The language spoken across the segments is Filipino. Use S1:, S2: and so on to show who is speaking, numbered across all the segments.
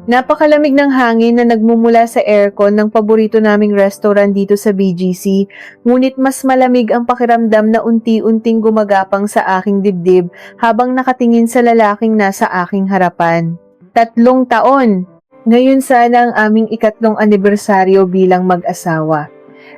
S1: Napakalamig ng hangin na nagmumula sa aircon ng paborito naming restaurant dito sa BGC, ngunit mas malamig ang pakiramdam na unti-unting gumagapang sa aking dibdib habang nakatingin sa lalaking nasa aking harapan. 3 taon! Ngayon sana ang aming ikatlong anibersaryo bilang mag-asawa.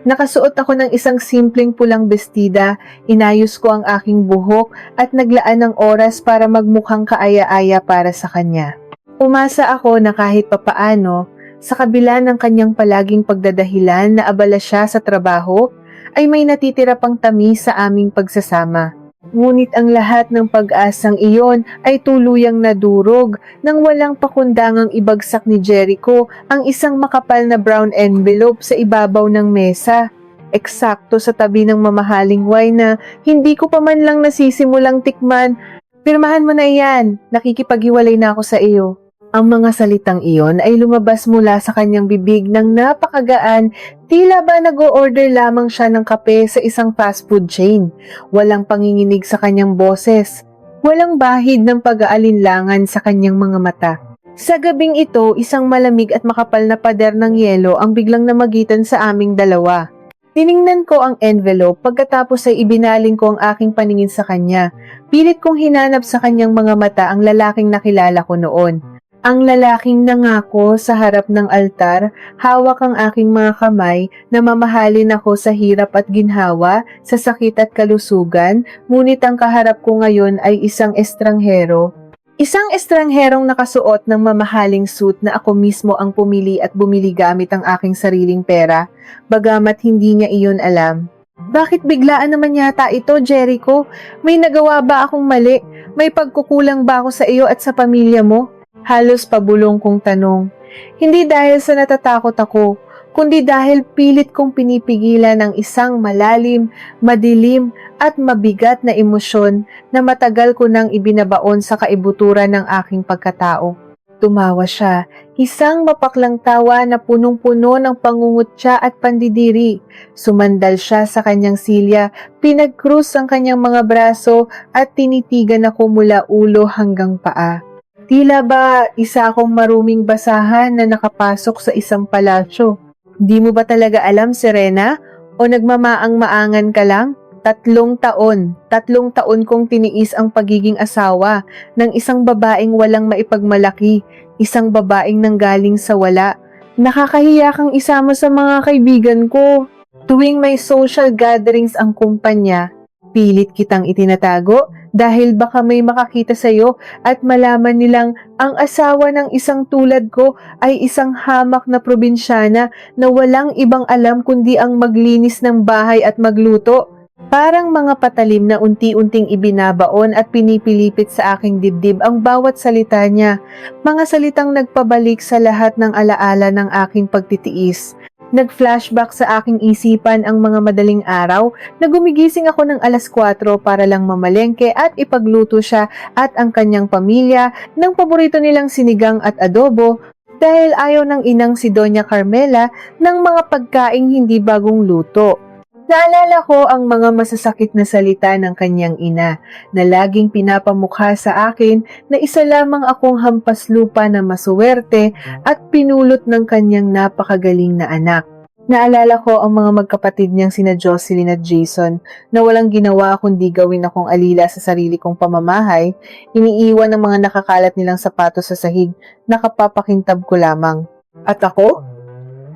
S1: Nakasuot ako ng isang simpleng pulang bestida, inayos ko ang aking buhok at naglaan ng oras para magmukhang kaaya-aya para sa kanya. Umasa ako na kahit papaano, sa kabila ng kanyang palaging pagdadahilan na abala siya sa trabaho, ay may natitira pang tamis sa aming pagsasama. Ngunit ang lahat ng pag-asang iyon ay tuluyang nadurog nang walang pakundangang ibagsak ni Jericho ang isang makapal na brown envelope sa ibabaw ng mesa. Eksakto sa tabi ng mamahaling wine na hindi ko pa man lang nasisimulang tikman. "Pirmahan mo na iyan, nakikipaghiwalay na ako sa iyo." Ang mga salitang iyon ay lumabas mula sa kanyang bibig ng napakagaan, tila ba nag-o-order lamang siya ng kape sa isang fast food chain. Walang panginginig sa kanyang boses, walang bahid ng pag-aalinlangan sa kanyang mga mata. Sa gabing ito, isang malamig at makapal na pader ng yelo ang biglang namagitan sa aming dalawa. Tiningnan ko ang envelope pagkatapos ay ibinaling ko ang aking paningin sa kanya. Pilit kong hinanap sa kanyang mga mata ang lalaking nakilala ko noon. Ang lalaking nangako sa harap ng altar, hawak ang aking mga kamay na mamahalin ako sa hirap at ginhawa, sa sakit at kalusugan, ngunit ang kaharap ko ngayon ay isang estranghero. Isang estrangherong nakasuot ng mamahaling suit na ako mismo ang pumili at bumili gamit ang aking sariling pera, bagamat hindi niya iyon alam. "Bakit biglaan naman yata ito, Jericho? May nagawa ba akong mali? May pagkukulang ba ako sa iyo at sa pamilya mo?" Halos pabulong kong tanong. Hindi dahil sa natatakot ako, kundi dahil pilit kong pinipigilan ang isang malalim, madilim at mabigat na emosyon na matagal ko nang ibinabaon sa kaibuturan ng aking pagkatao. Tumawa siya, isang mapaklang tawa na punong-puno ng pangungutya at pandidiri. Sumandal siya sa kanyang silya, pinagkrus ang kanyang mga braso at tinitigan ako mula ulo hanggang paa. Tila ba isa akong maruming basahan na nakapasok sa isang palasyo. Di mo ba talaga alam, Serena? O nagmamaang-maangan ka lang? 3 taon. 3 taon kong tiniis ang pagiging asawa ng isang babaeng walang maipagmalaki, isang babaeng nanggaling sa wala. Nakakahiya kang isama sa mga kaibigan ko. Tuwing may social gatherings ang kumpanya, pilit kitang itinatago dahil baka may makakita sa'yo at malaman nilang ang asawa ng isang tulad ko ay isang hamak na probinsyana na walang ibang alam kundi ang maglinis ng bahay at magluto. Parang mga patalim na unti-unting ibinabaon at pinipilipit sa aking dibdib ang bawat salita niya, mga salitang nagpabalik sa lahat ng alaala ng aking pagtitiis. Nag-flashback sa aking isipan ang mga madaling araw na gumigising ako ng 4:00 para lang mamalengke at ipagluto siya at ang kanyang pamilya ng paborito nilang sinigang at adobo dahil ayaw ng inang si Doña Carmela ng mga pagkaing hindi bagong luto. Naalala ko ang mga masasakit na salita ng kanyang ina na laging pinapamukha sa akin na isa lamang akong hampas lupa na masuwerte at pinulot ng kanyang napakagaling na anak. Naalala ko ang mga magkapatid niyang sina Jocelyn at Jason na walang ginawa kundi gawin akong alila sa sarili kong pamamahay, iniiwan ang mga nakakalat nilang sapatos sa sahig, nakapapakintab ko lamang. At ako?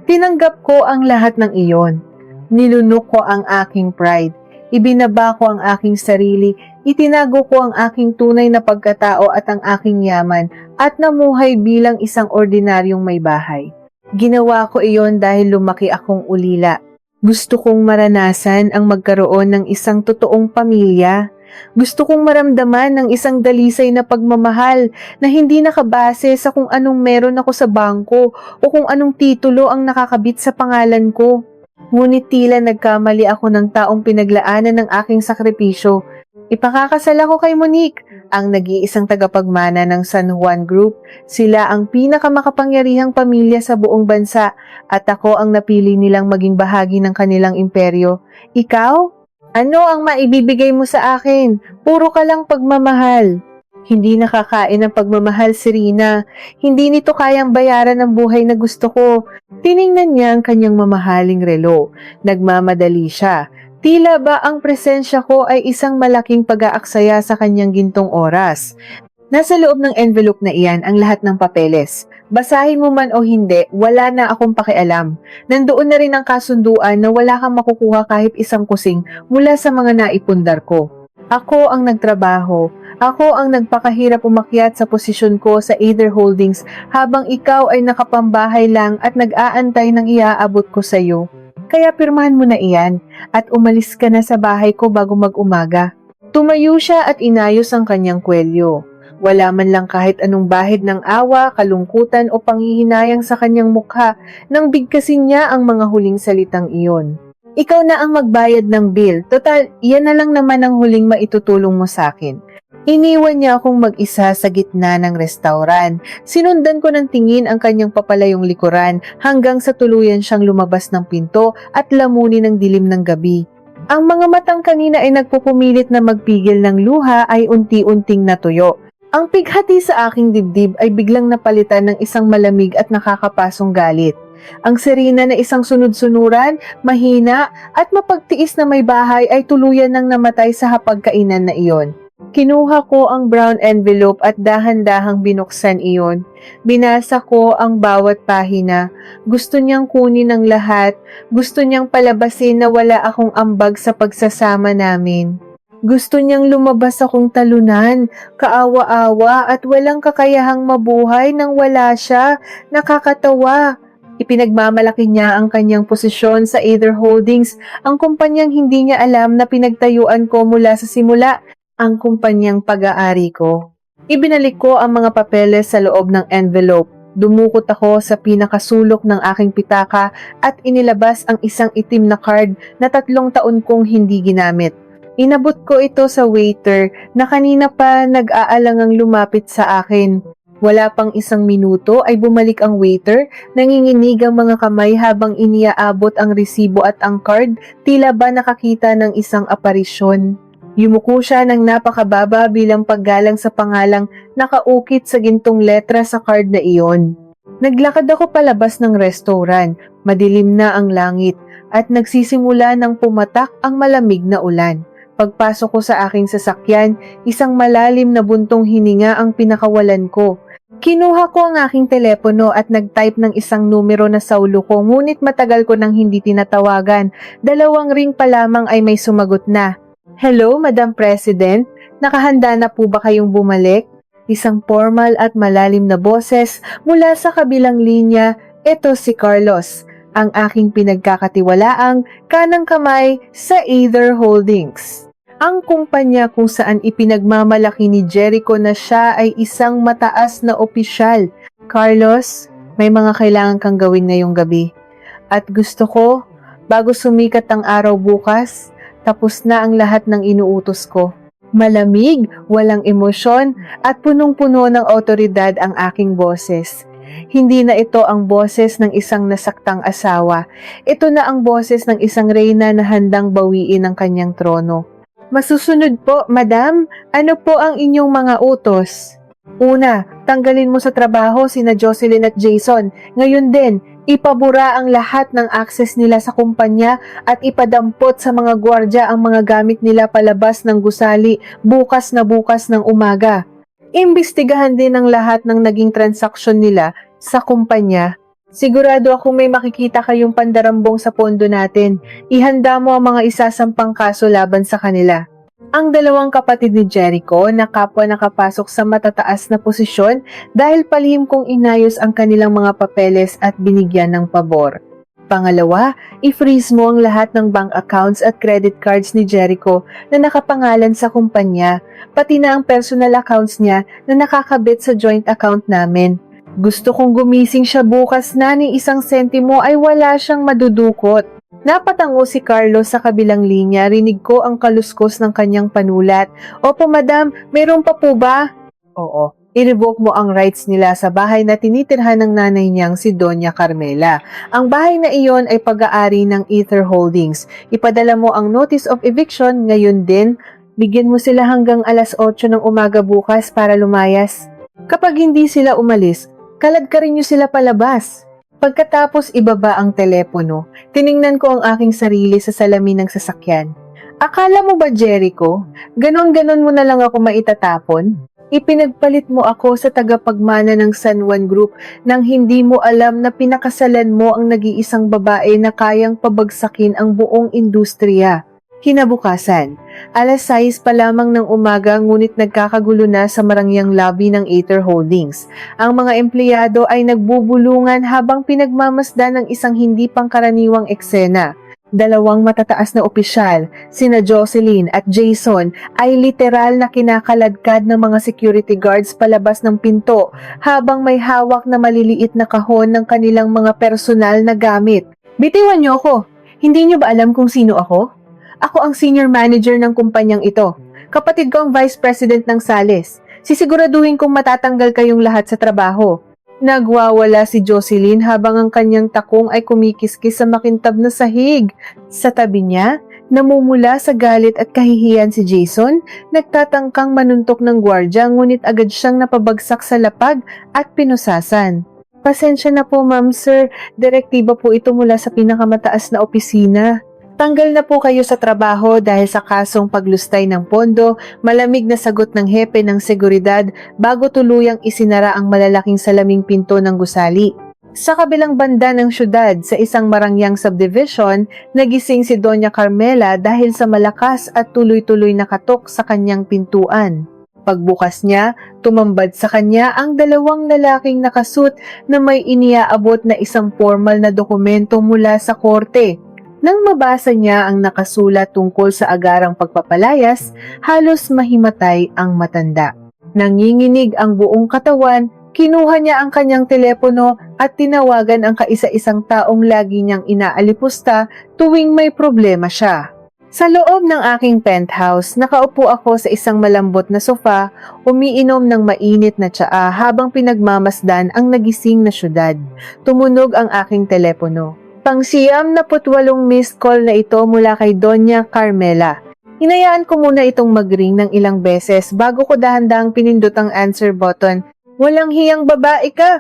S1: Tinanggap ko ang lahat ng iyon. Nilunok ko ang aking pride, ibinaba ko ang aking sarili, itinago ko ang aking tunay na pagkatao at ang aking yaman at namuhay bilang isang ordinaryong may bahay. Ginawa ko iyon dahil lumaki akong ulila. Gusto kong maranasan ang magkaroon ng isang totoong pamilya. Gusto kong maramdaman ng isang dalisay na pagmamahal na hindi nakabase sa kung anong meron ako sa bangko o kung anong titulo ang nakakabit sa pangalan ko. Ngunit tila nagkamali ako ng taong pinaglaanan ng aking sakripisyo. Ipakakasal ako kay Monique, ang nag-iisang tagapagmana ng San Juan Group. Sila ang pinakamakapangyarihang pamilya sa buong bansa at ako ang napili nilang maging bahagi ng kanilang imperyo. Ikaw? Ano ang maibibigay mo sa akin? Puro ka lang pagmamahal. Hindi nakakain ng pagmamahal si Rina. Hindi nito kayang bayaran ang buhay na gusto ko. Tiningnan niya ang kanyang mamahaling relo. Nagmamadali siya. Tila ba ang presensya ko ay isang malaking pag-aaksaya sa kanyang gintong oras. Nasa loob ng envelope na iyan ang lahat ng papeles. Basahin mo man o hindi, wala na akong pakialam. Nandoon na rin ang kasunduan na wala kang makukuha kahit isang kusing mula sa mga naipundar ko. Ako ang nagtrabaho. Ako ang nagpakahirap umakyat sa posisyon ko sa Aether Holdings habang ikaw ay nakapambahay lang at nag-aantay ng iaabot ko sa iyo. Kaya pirmahan mo na iyan at umalis ka na sa bahay ko bago mag-umaga. Tumayo siya at inayos ang kanyang kwelyo. Wala man lang kahit anong bahid ng awa, kalungkutan o panghihinayang sa kanyang mukha nang bigkasin niya ang mga huling salitang iyon. Ikaw na ang magbayad ng bill. Total, iyan na lang naman ang huling maitutulong mo sa akin. Iniwan niya akong mag-isa sa gitna ng restauran. Sinundan ko ng tingin ang kanyang papalayong likuran hanggang sa tuluyan siyang lumabas ng pinto at lamunin ng dilim ng gabi. Ang mga matang kanina ay nagpupumilit na magpigil ng luha ay unti-unting natuyo. Ang pighati sa aking dibdib ay biglang napalitan ng isang malamig at nakakapasong galit. Ang Serena na isang sunod-sunuran, mahina at mapagtiis na may bahay ay tuluyan nang namatay sa hapagkainan na iyon. Kinuha ko ang brown envelope at dahan-dahang binuksan iyon. Binasa ko ang bawat pahina. Gusto niyang kunin ang lahat. Gusto niyang palabasin na wala akong ambag sa pagsasama namin. Gusto niyang lumabas akong talunan, kaawa-awa at walang kakayahang mabuhay nang wala siya. Nakakatawa. Ipinagmamalaki niya ang kanyang posisyon sa Aether Holdings, ang kumpanyang hindi niya alam na pinagtayuan ko mula sa simula, ang kumpanyang pag-aari ko. Ibinalik ko ang mga papeles sa loob ng envelope. Dumukot ako sa pinakasulok ng aking pitaka at inilabas ang isang itim na card na 3 taon kong hindi ginamit. Inabot ko ito sa waiter na kanina pa nag-aalangang lumapit sa akin. Wala pang 1 minuto ay bumalik ang waiter, nanginginig ang mga kamay habang iniaabot ang resibo at ang card, tila ba nakakita ng isang aparisyon. Yumuko siya ng napakababa bilang paggalang sa pangalang nakaukit sa gintong letra sa card na iyon. Naglakad ako palabas ng restaurant, madilim na ang langit, at nagsisimula ng pumatak ang malamig na ulan. Pagpasok ko sa aking sasakyan, isang malalim na buntong hininga ang pinakawalan ko. Kinuha ko ang aking telepono at nag-type ng isang numero na sa ulo ko, ngunit matagal ko nang hindi tinatawagan. 2 ring pa lamang ay may sumagot na. Hello, Madam President. Nakahanda na po ba kayong bumalik? Isang formal at malalim na boses mula sa kabilang linya. Ito si Carlos, ang aking pinagkakatiwalaang kanang kamay sa Aether Holdings. Ang kumpanya kung saan ipinagmamalaki ni Jericho na siya ay isang mataas na opisyal. Carlos, may mga kailangan kang gawin ngayong gabi. At gusto ko, bago sumikat ang araw bukas, tapos na ang lahat ng inuutos ko. Malamig, walang emosyon, at punong-puno ng awtoridad ang aking boses. Hindi na ito ang boses ng isang nasaktang asawa. Ito na ang boses ng isang reyna na handang bawiin ang kanyang trono. Masusunod po, Madam. Ano po ang inyong mga utos? Una, tanggalin mo sa trabaho sina Jocelyn at Jason. Ngayon din, ipabura ang lahat ng access nila sa kumpanya at ipadampot sa mga gwardya ang mga gamit nila palabas ng gusali bukas ng umaga. Imbestigahan din ang lahat ng naging transaksyon nila sa kumpanya. Sigurado akong may makikita kayong pandarambong sa pondo natin. Ihanda mo ang mga isasampang kaso laban sa kanila. Ang 2 kapatid ni Jericho na kapwa nakapasok sa matataas na posisyon dahil palihim kong inayos ang kanilang mga papeles at binigyan ng pabor. Pangalawa, i-freeze mo ang lahat ng bank accounts at credit cards ni Jericho na nakapangalan sa kumpanya, pati na ang personal accounts niya na nakakabit sa joint account namin. Gusto kong gumising siya bukas na ni 1 sentimo ay wala siyang madudukot. Napatango si Carlos sa kabilang linya, rinig ko ang kaluskos ng kanyang panulat. Opo madam, mayroon pa po ba? Oo, i-revoke mo ang rights nila sa bahay na tinitirhan ng nanay niyang si Doña Carmela. Ang bahay na iyon ay pag-aari ng Aether Holdings. Ipadala mo ang notice of eviction ngayon din Bigyan mo sila hanggang alas 8 ng umaga bukas para lumayas. Kapag hindi sila umalis, kalad ka rin niyo sila palabas. Pagkatapos ibaba ang telepono, tiningnan ko ang aking sarili sa salamin ng sasakyan. Akala mo ba, Jericho, ganon-ganon mo na lang ako maitatapon? Ipinagpalit mo ako sa tagapagmana ng San Juan Group nang hindi mo alam na pinakasalan mo ang nag-iisang babae na kayang pabagsakin ang buong industriya. Kinabukasan, alas 6 pa lamang ng umaga ngunit nagkakagulo na sa marangyang lobby ng Aether Holdings. Ang mga empleyado ay nagbubulungan habang pinagmamasdan ng isang hindi pangkaraniwang eksena. Dalawang matataas na opisyal, sina Jocelyn at Jason, ay literal na kinakaladkad ng mga security guards palabas ng pinto habang may hawak na maliliit na kahon ng kanilang mga personal na gamit. Bitiwan niyo ako! Hindi niyo ba alam kung sino ako? Ako ang senior manager ng kumpanyang ito. Kapatid ko ang vice president ng Sales. Sisiguraduhin kong matatanggal kayong lahat sa trabaho. Nagwawala si Jocelyn habang ang kanyang takong ay kumikiskis sa makintab na sahig. Sa tabi niya, namumula sa galit at kahihiyan si Jason, nagtatangkang manuntok ng gwardya ngunit agad siyang napabagsak sa lapag at pinusasan. Pasensya na po, ma'am sir. Direktiba po ito mula sa pinakamataas na opisina. Tanggal na po kayo sa trabaho dahil sa kasong paglustay ng pondo, malamig na sagot ng hepe ng seguridad bago tuluyang isinara ang malalaking salaming pinto ng gusali. Sa kabilang banda ng syudad, sa isang marangyang subdivision, nagising si Doña Carmela dahil sa malakas at tuloy-tuloy na katok sa kanyang pintuan. Pagbukas niya, tumambad sa kanya ang dalawang lalaking nakasuit na may iniaabot na isang formal na dokumento mula sa korte. Nang mabasa niya ang nakasulat tungkol sa agarang pagpapalayas, halos mahimatay ang matanda. Nanginginig ang buong katawan, kinuha niya ang kanyang telepono at tinawagan ang kaisa-isang taong lagi niyang inaalipusta tuwing may problema siya. Sa loob ng aking penthouse, nakaupo ako sa isang malambot na sofa, umiinom ng mainit na tsaa habang pinagmamasdan ang nagising na syudad. Tumunog ang aking telepono. Pang-siyam na 48 missed call na ito mula kay Doña Carmela. Hinayaan ko muna itong mag-ring ng ilang beses bago ko dahan-dahang pinindot ang answer button. Walang hiyang babae ka!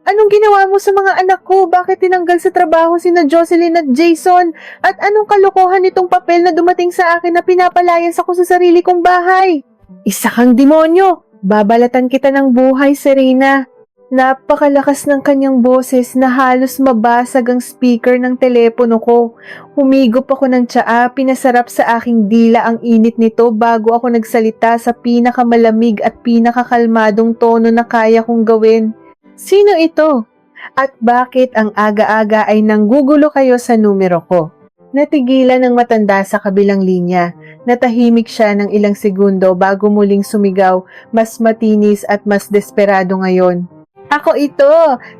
S1: Anong ginawa mo sa mga anak ko? Bakit tinanggal sa trabaho sina Jocelyn at Jason? At anong kalokohan itong papel na dumating sa akin na pinapalayas ako sa sarili kong bahay? Isa kang demonyo! Babalatan kita ng buhay, Serena. Napakalakas ng kanyang boses na halos mabasag ang speaker ng telepono ko. Humigop ako ng tsaa, pinasarap sa aking dila ang init nito bago ako nagsalita sa pinakamalamig at pinakakalmadong tono na kaya kong gawin. Sino ito? At bakit ang aga-aga ay nanggugulo kayo sa numero ko? Natigilan ng matanda sa kabilang linya. Natahimik siya ng ilang segundo bago muling sumigaw, mas matinis at mas desperado ngayon. Ako ito,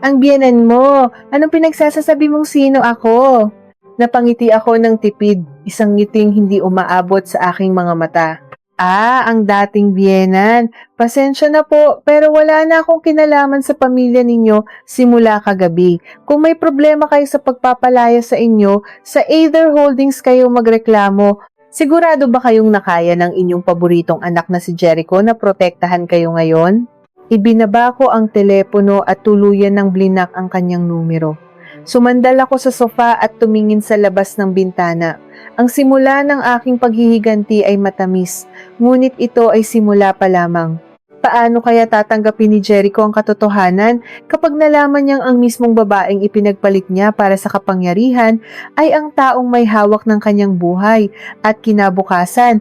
S1: ang biyenan mo. Anong pinagsasasabi mong sino ako? Napangiti ako ng tipid, isang ngiting hindi umaabot sa aking mga mata. Ang dating biyenan. Pasensya na po, pero wala na akong kinalaman sa pamilya ninyo simula kagabi. Kung may problema kayo sa pagpapalaya sa inyo, sa Aether Holdings kayo magreklamo. Sigurado ba kayong nakaya ng inyong paboritong anak na si Jericho na protektahan kayo ngayon? Ibinaba ko ang telepono at tuluyan ng blinak ang kanyang numero. Sumandal ako sa sofa at tumingin sa labas ng bintana. Ang simula ng aking paghihiganti ay matamis, ngunit ito ay simula pa lamang. Paano kaya tatanggapin ni Jericho ang katotohanan kapag nalaman niyang ang mismong babaeng ipinagpalit niya para sa kapangyarihan ay ang taong may hawak ng kanyang buhay at kinabukasan?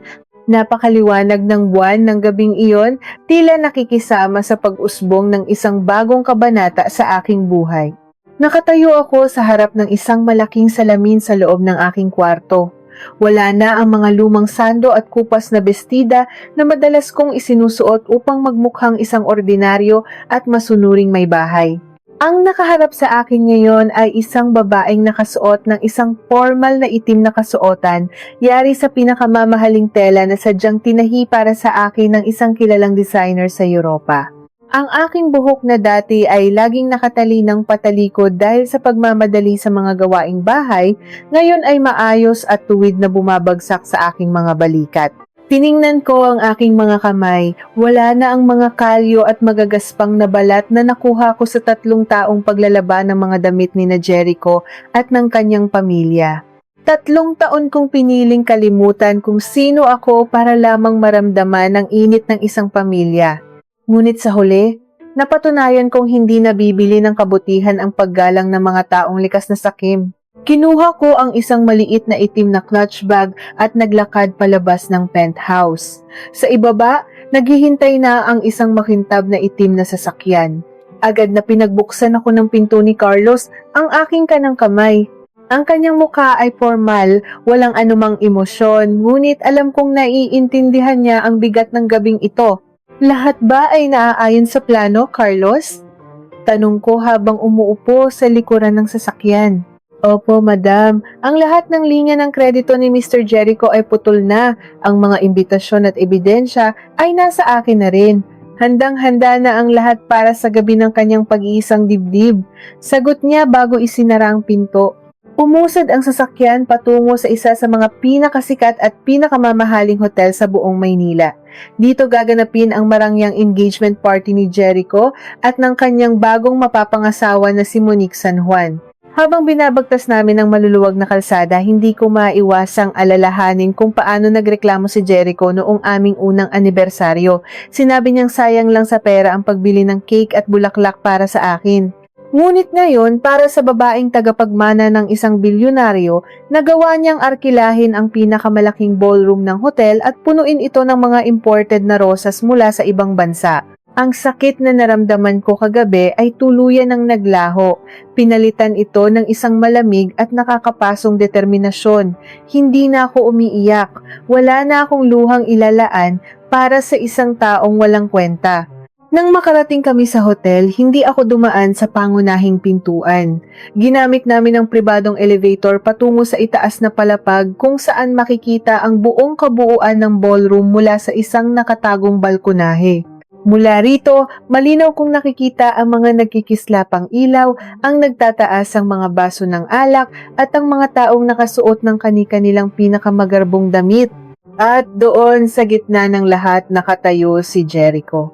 S1: Napakaliwanag ng buwan ng gabing iyon, tila nakikisama sa pag-usbong ng isang bagong kabanata sa aking buhay. Nakatayo ako sa harap ng isang malaking salamin sa loob ng aking kwarto. Wala na ang mga lumang sando at kupas na bestida na madalas kong isinusuot upang magmukhang isang ordinaryo at masunuring may bahay. Ang nakaharap sa akin ngayon ay isang babaeng nakasuot ng isang formal na itim na kasuotan, yari sa pinakamamahaling tela na sadyang tinahi para sa akin ng isang kilalang designer sa Europa. Ang aking buhok na dati ay laging nakatalinang patalikod dahil sa pagmamadali sa mga gawaing bahay, ngayon ay maayos at tuwid na bumabagsak sa aking mga balikat. Tiningnan ko ang aking mga kamay. Wala na ang mga kalyo at magagaspang na balat na nakuha ko sa 3 taong paglalaban ng mga damit ni na Jericho at ng kanyang pamilya. 3 taon kong piniling kalimutan kung sino ako para lamang maramdaman ang init ng isang pamilya. Ngunit sa huli, napatunayan kong hindi nabibili ng kabutihan ang paggalang ng mga taong likas na sakim. Kinuha ko ang isang maliit na itim na clutch bag at naglakad palabas ng penthouse. Sa ibaba, naghihintay na ang isang makintab na itim na sasakyan. Agad na pinagbuksan ako ng pinto ni Carlos, ang aking kanang kamay. Ang kanyang mukha ay formal, walang anumang emosyon, ngunit alam kong naiintindihan niya ang bigat ng gabing ito. Lahat ba ay naaayon sa plano, Carlos? Tanong ko habang umuupo sa likuran ng sasakyan. Opo, madam. Ang lahat ng linya ng kredito ni Mr. Jericho ay putol na. Ang mga imbitasyon at ebidensya ay nasa akin na rin. Handang-handa na ang lahat para sa gabi ng kanyang pag-iisang dibdib. Sagot niya bago isinara ang pinto. Umusad ang sasakyan patungo sa isa sa mga pinakasikat at pinakamamahaling hotel sa buong Maynila. Dito gaganapin ang marangyang engagement party ni Jericho at ng kanyang bagong mapapangasawa na si Monique San Juan. Habang binabagtas namin ang maluluwag na kalsada, hindi ko maiwasang alalahanin kung paano nagreklamo si Jericho noong aming unang anibersaryo. Sinabi niyang sayang lang sa pera ang pagbili ng cake at bulaklak para sa akin. Ngunit ngayon, para sa babaeng tagapagmana ng isang bilyonaryo, nagawa niyang arkilahin ang pinakamalaking ballroom ng hotel at punuin ito ng mga imported na rosas mula sa ibang bansa. Ang sakit na naramdaman ko kagabi ay tuluyan ng naglaho. Pinalitan ito ng isang malamig at nakakapasong determinasyon. Hindi na ako umiiyak. Wala na akong luhang ilalaan para sa isang taong walang kwenta. Nang makarating kami sa hotel, hindi ako dumaan sa pangunahing pintuan. Ginamit namin ang pribadong elevator patungo sa itaas na palapag kung saan makikita ang buong kabuuan ng ballroom mula sa isang nakatagong balkonahe. Mula rito, malinaw kong nakikita ang mga nagkikislapang ilaw, ang nagtataas ang mga baso ng alak at ang mga taong nakasuot ng kani-kanilang pinakamagarbong damit. At doon sa gitna ng lahat nakatayo si Jericho.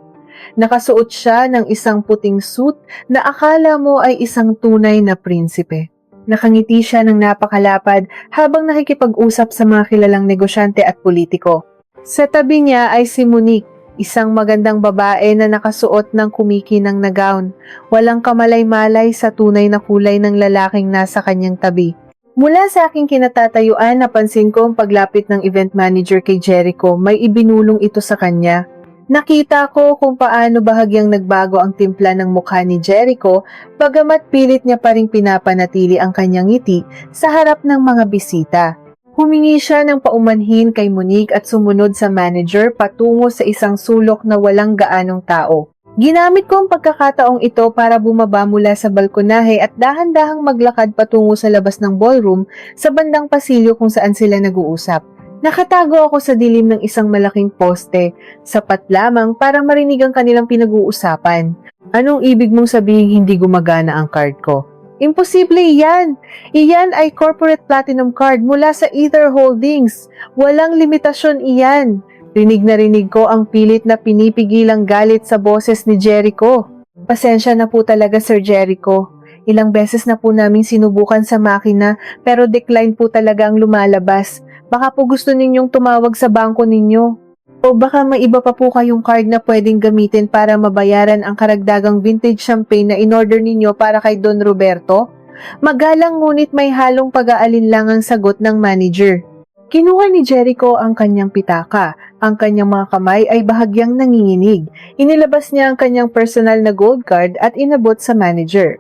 S1: Nakasuot siya ng isang puting suit na akala mo ay isang tunay na prinsipe. Nakangiti siya ng napakalapad habang nakikipag-usap sa mga kilalang negosyante at politiko. Sa tabi niya ay si Monique, isang magandang babae na nakasuot ng kumikinang na gown. Walang kamalay-malay sa tunay na kulay ng lalaking nasa kanyang tabi. Mula sa aking kinatatayuan, napansin ko ang paglapit ng event manager kay Jericho. May ibinulong ito sa kanya. Nakita ko kung paano bahagyang nagbago ang timpla ng mukha ni Jericho, bagamat pilit niya pa ring pinapanatili ang kanyang ngiti sa harap ng mga bisita. Humingi siya ng paumanhin kay Monique at sumunod sa manager patungo sa isang sulok na walang gaanong tao. Ginamit ko ang pagkakataong ito para bumaba mula sa balkonahe at dahan-dahang maglakad patungo sa labas ng ballroom sa bandang pasilyo kung saan sila nag-uusap. Nakatago ako sa dilim ng isang malaking poste, sapat lamang para marinig ang kanilang pinag-uusapan. Anong ibig mong sabihin hindi gumagana ang card ko? Imposible iyan! Iyan ay corporate platinum card mula sa Ether Holdings. Walang limitasyon iyan. Rinig na rinig ko ang pilit na pinipigilang galit sa boses ni Jericho. Pasensya na po talaga, Sir Jericho. Ilang beses na po namin sinubukan sa makina pero decline po talaga ang lumalabas. Baka po gusto ninyong tumawag sa bangko ninyo. O baka may iba pa po kayong card na pwedeng gamitin para mabayaran ang karagdagang vintage champagne na in-order ninyo para kay Don Roberto? Magalang ngunit may halong pag-aalinlangang sagot ng manager. Kinuha ni Jericho ang kanyang pitaka. Ang kanyang mga kamay ay bahagyang nanginginig. Inilabas niya ang kanyang personal na gold card at inabot sa manager.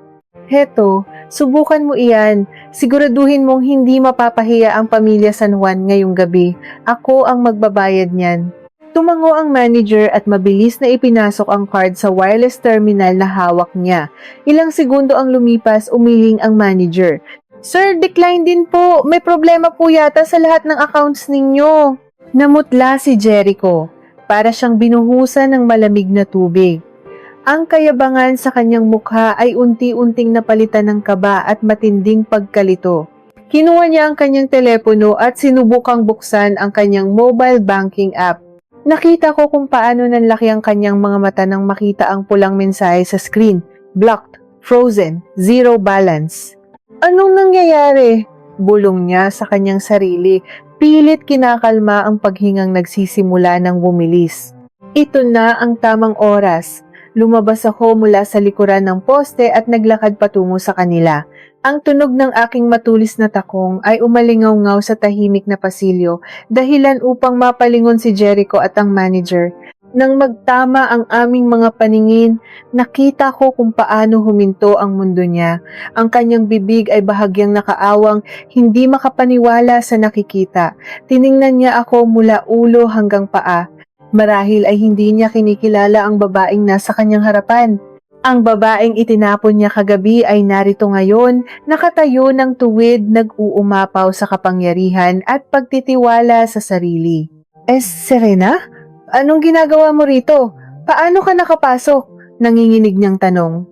S1: Heto, subukan mo iyan. Siguraduhin mong hindi mapapahiya ang pamilya San Juan ngayong gabi. Ako ang magbabayad niyan. Tumango ang manager at mabilis na ipinasok ang card sa wireless terminal na hawak niya. Ilang segundo ang lumipas, umiling ang manager. Sir, decline din po. May problema po yata sa lahat ng accounts ninyo. Namutla si Jericho. Para siyang binuhusan ng malamig na tubig. Ang kayabangan sa kanyang mukha ay unti-unting napalitan ng kaba at matinding pagkalito. Kinuha niya ang kanyang telepono at sinubukang buksan ang kanyang mobile banking app. Nakita ko kung paano nanlaki ang kanyang mga mata nang makita ang pulang mensahe sa screen. Blocked, frozen, zero balance. Anong nangyayari? Bulong niya sa kanyang sarili. Pilit kinakalma ang paghingang nagsisimula ng bumilis. Ito na ang tamang oras. Lumabas ako mula sa likuran ng poste at naglakad patungo sa kanila. Ang tunog ng aking matulis na takong ay umalingaw-ngaw sa tahimik na pasilyo, dahilan upang mapalingon si Jericho at ang manager. Nang magtama ang aming mga paningin, nakita ko kung paano huminto ang mundo niya. Ang kanyang bibig ay bahagyang nakaawang, hindi makapaniwala sa nakikita. Tiningnan niya ako mula ulo hanggang paa. Marahil ay hindi niya kinikilala ang babaeng nasa kanyang harapan. Ang babaeng itinapon niya kagabi ay narito ngayon, nakatayo ng tuwid, nag-uumapaw sa kapangyarihan at pagtitiwala sa sarili. Serena? Anong ginagawa mo rito? Paano ka nakapasok? Nanginginig niyang tanong.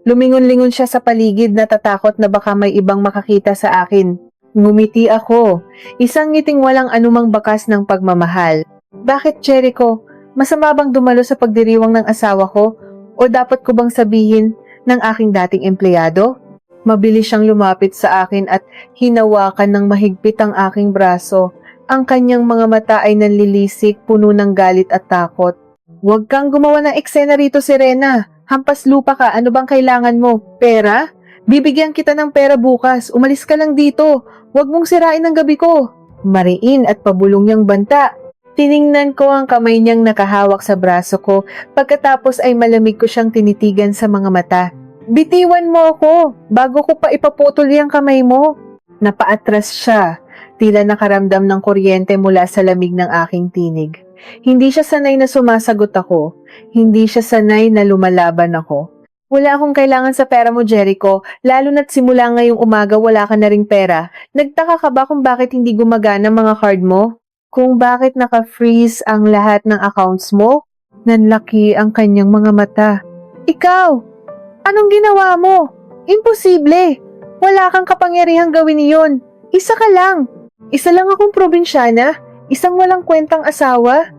S1: Lumingon-lingon siya sa paligid, natatakot na baka may ibang makakita sa akin. Ngumiti ako, isang ngiting walang anumang bakas ng pagmamahal. Bakit, Jericho? Masama bang dumalo sa pagdiriwang ng asawa ko? O dapat ko bang sabihin ng aking dating empleyado? Mabilis siyang lumapit sa akin at hinawakan ng mahigpit ang aking braso. Ang kanyang mga mata ay nanlilisik, puno ng galit at takot. Huwag kang gumawa ng eksena rito, Serena. Hampas lupa ka, ano bang kailangan mo? Pera? Bibigyan kita ng pera bukas. Umalis ka lang dito. Huwag mong sirain ang gabi ko. Mariin at pabulong niyang banta. Tiningnan ko ang kamay niyang nakahawak sa braso ko, pagkatapos ay malamig ko siyang tinitigan sa mga mata. Bitiwan mo ako, bago ko pa ipaputol yung kamay mo. Napaatras siya, tila nakaramdam ng kuryente mula sa lamig ng aking tinig. Hindi siya sanay na sumasagot ako, hindi siya sanay na lumalaban ako. Wala akong kailangan sa pera mo, Jericho, lalo na't simula ngayong umaga wala ka na ring pera. Nagtaka ka ba kung bakit hindi gumagana mga card mo? Kung bakit naka-freeze ang lahat ng accounts mo? Nanlaki ang kanyang mga mata. Ikaw, anong ginawa mo? Imposible! Wala kang kapangyarihang gawin iyon. Isa ka lang. Isa lang akong probinsyana. Isang walang kwentang asawa.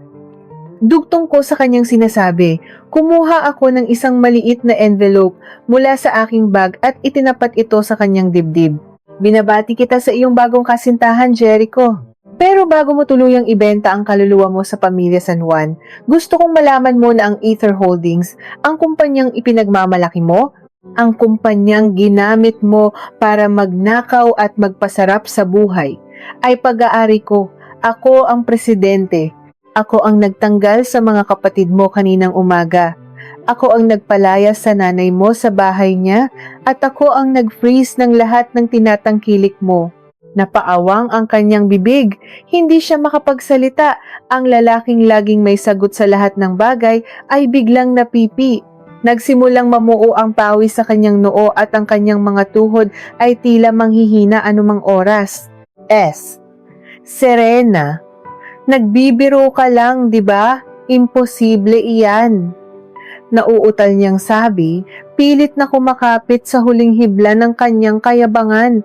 S1: Dugtong ko sa kanyang sinasabi. Kumuha ako ng isang maliit na envelope mula sa aking bag at itinapat ito sa kanyang dibdib. Binabati kita sa iyong bagong kasintahan, Jericho. Pero bago mo tuluyang ibenta ang kaluluwa mo sa pamilya San Juan, gusto kong malaman mo na ang Ether Holdings, ang kumpanyang ipinagmamalaki mo, ang kumpanyang ginamit mo para magnakaw at magpasarap sa buhay, ay pag-aari ko. Ako ang presidente. Ako ang nagtanggal sa mga kapatid mo kaninang umaga. Ako ang nagpalaya sa nanay mo sa bahay niya at ako ang nag-freeze ng lahat ng tinatangkilik mo. Napaawang ang kanyang bibig. Hindi siya makapagsalita. Ang lalaking laging may sagot sa lahat ng bagay ay biglang napipi. Nagsimulang mamuo ang pawis sa kanyang noo at ang kanyang mga tuhod ay tila manghihina anumang oras. Serena, nagbibiro ka lang, di ba? Imposible iyan. Nauutal niyang sabi, pilit na kumakapit sa huling hibla ng kanyang kayabangan.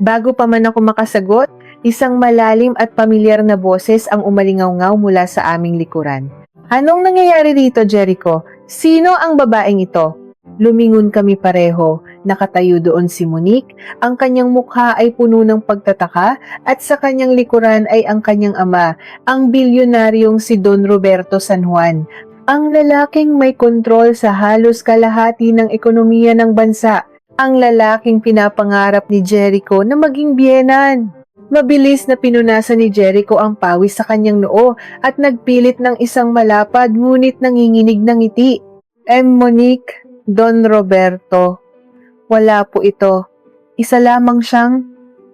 S1: Bago pa man ako makasagot, isang malalim at pamilyar na boses ang umalingaw-ngaw mula sa aming likuran. Anong nangyayari dito, Jericho? Sino ang babaeng ito? Lumingon kami pareho. Nakatayo doon si Monique. Ang kanyang mukha ay puno ng pagtataka at sa kanyang likuran ay ang kanyang ama, ang bilyonaryong si Don Roberto San Juan. Ang lalaking may kontrol sa halos kalahati ng ekonomiya ng bansa. Ang lalaking pinapangarap ni Jericho na maging biyenan. Mabilis na pinunasan ni Jericho ang pawis sa kanyang noo at nagpilit ng isang malapad ngunit nanginginig ng ngiti. Monique, Don Roberto. Wala po ito. Isa lamang siyang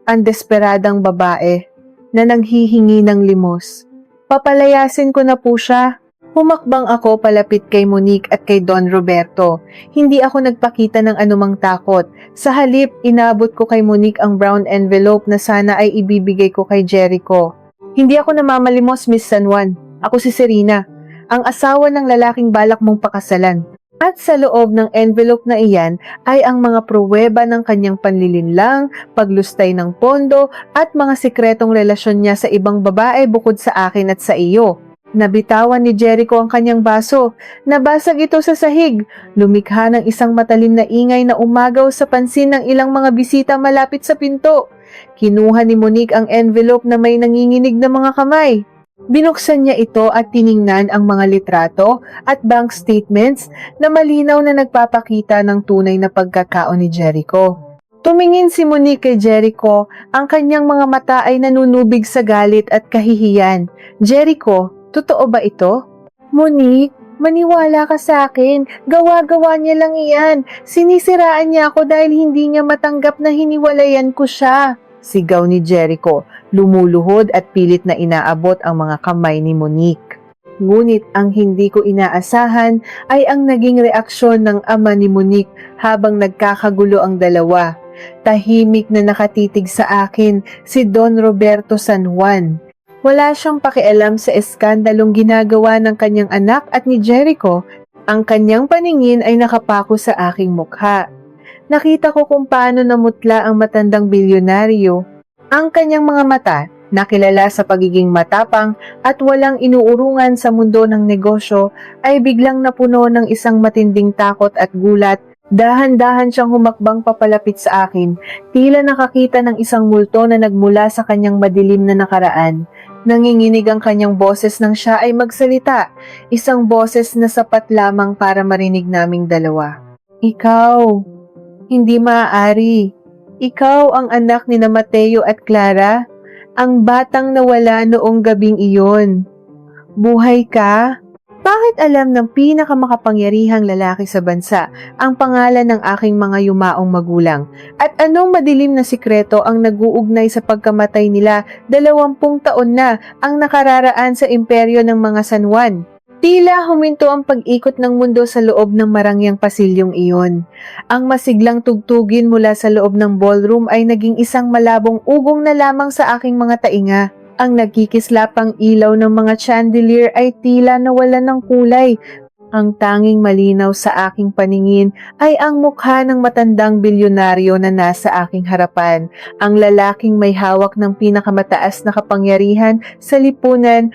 S1: ang desperadang babae na nanghihingi ng limos. Papalayasin ko na po siya. Humakbang ako palapit kay Monique at kay Don Roberto. Hindi ako nagpakita ng anumang takot. Sa halip, inabot ko kay Monique ang brown envelope na sana ay ibibigay ko kay Jericho. Hindi ako namamalimos, Miss San Juan. Ako si Serena, ang asawa ng lalaking balak mong pakasalan. At sa loob ng envelope na iyan ay ang mga pruweba ng kanyang panlilinlang, paglustay ng pondo at mga sikretong relasyon niya sa ibang babae bukod sa akin at sa iyo. Nabitawan ni Jericho ang kanyang baso. Nabasag ito sa sahig. Lumikha ng isang matalim na ingay na umagaw sa pansin ng ilang mga bisita malapit sa pinto. Kinuha ni Monique ang envelope na may nanginginig na mga kamay. Binuksan niya ito at tiningnan ang mga litrato at bank statements na malinaw na nagpapakita ng tunay na pagkakao ni Jericho. Tumingin si Monique kay Jericho, ang kanyang mga mata ay nanunubig sa galit at kahihiyan. Jericho, totoo ba ito? Monique, maniwala ka sa akin. Gawa-gawa niya lang iyan. Sinisiraan niya ako dahil hindi niya matanggap na hiniwalayan ko siya. Sigaw ni Jericho, lumuluhod at pilit na inaabot ang mga kamay ni Monique. Ngunit ang hindi ko inaasahan ay ang naging reaksyon ng ama ni Monique habang nagkakagulo ang dalawa. Tahimik na nakatitig sa akin si Don Roberto San Juan. Wala siyang pakialam sa eskandalong ginagawa ng kanyang anak at ni Jericho. Ang kanyang paningin ay nakapako sa aking mukha. Nakita ko kung paano namutla ang matandang bilyonaryo. Ang kanyang mga mata, nakilala sa pagiging matapang at walang inuurungan sa mundo ng negosyo, ay biglang napuno ng isang matinding takot at gulat. Dahan-dahan siyang humakbang papalapit sa akin, tila nakakita ng isang multo na nagmula sa kanyang madilim na nakaraan. Nanginginig ang kanyang boses nang siya ay magsalita, isang boses na sapat lamang para marinig naming dalawa. Ikaw, hindi maaari. Ikaw ang anak ni na Mateo at Clara, ang batang nawala noong gabing iyon. Buhay ka? Bakit alam ng pinakamakapangyarihang lalaki sa bansa ang pangalan ng aking mga yumaong magulang? At anong madilim na sikreto ang nag-uugnay sa pagkamatay nila 20 taon na ang nakararaan sa imperyo ng mga San Juan? Tila huminto ang pag-ikot ng mundo sa loob ng marangyang pasilyong iyon. Ang masiglang tugtugin mula sa loob ng ballroom ay naging isang malabong ugong na lamang sa aking mga tainga. Ang nagkikislapang ilaw ng mga chandelier ay tila nawalan ng kulay. Ang tanging malinaw sa aking paningin ay ang mukha ng matandang bilyonaryo na nasa aking harapan. Ang lalaking may hawak ng pinakamataas na kapangyarihan sa lipunan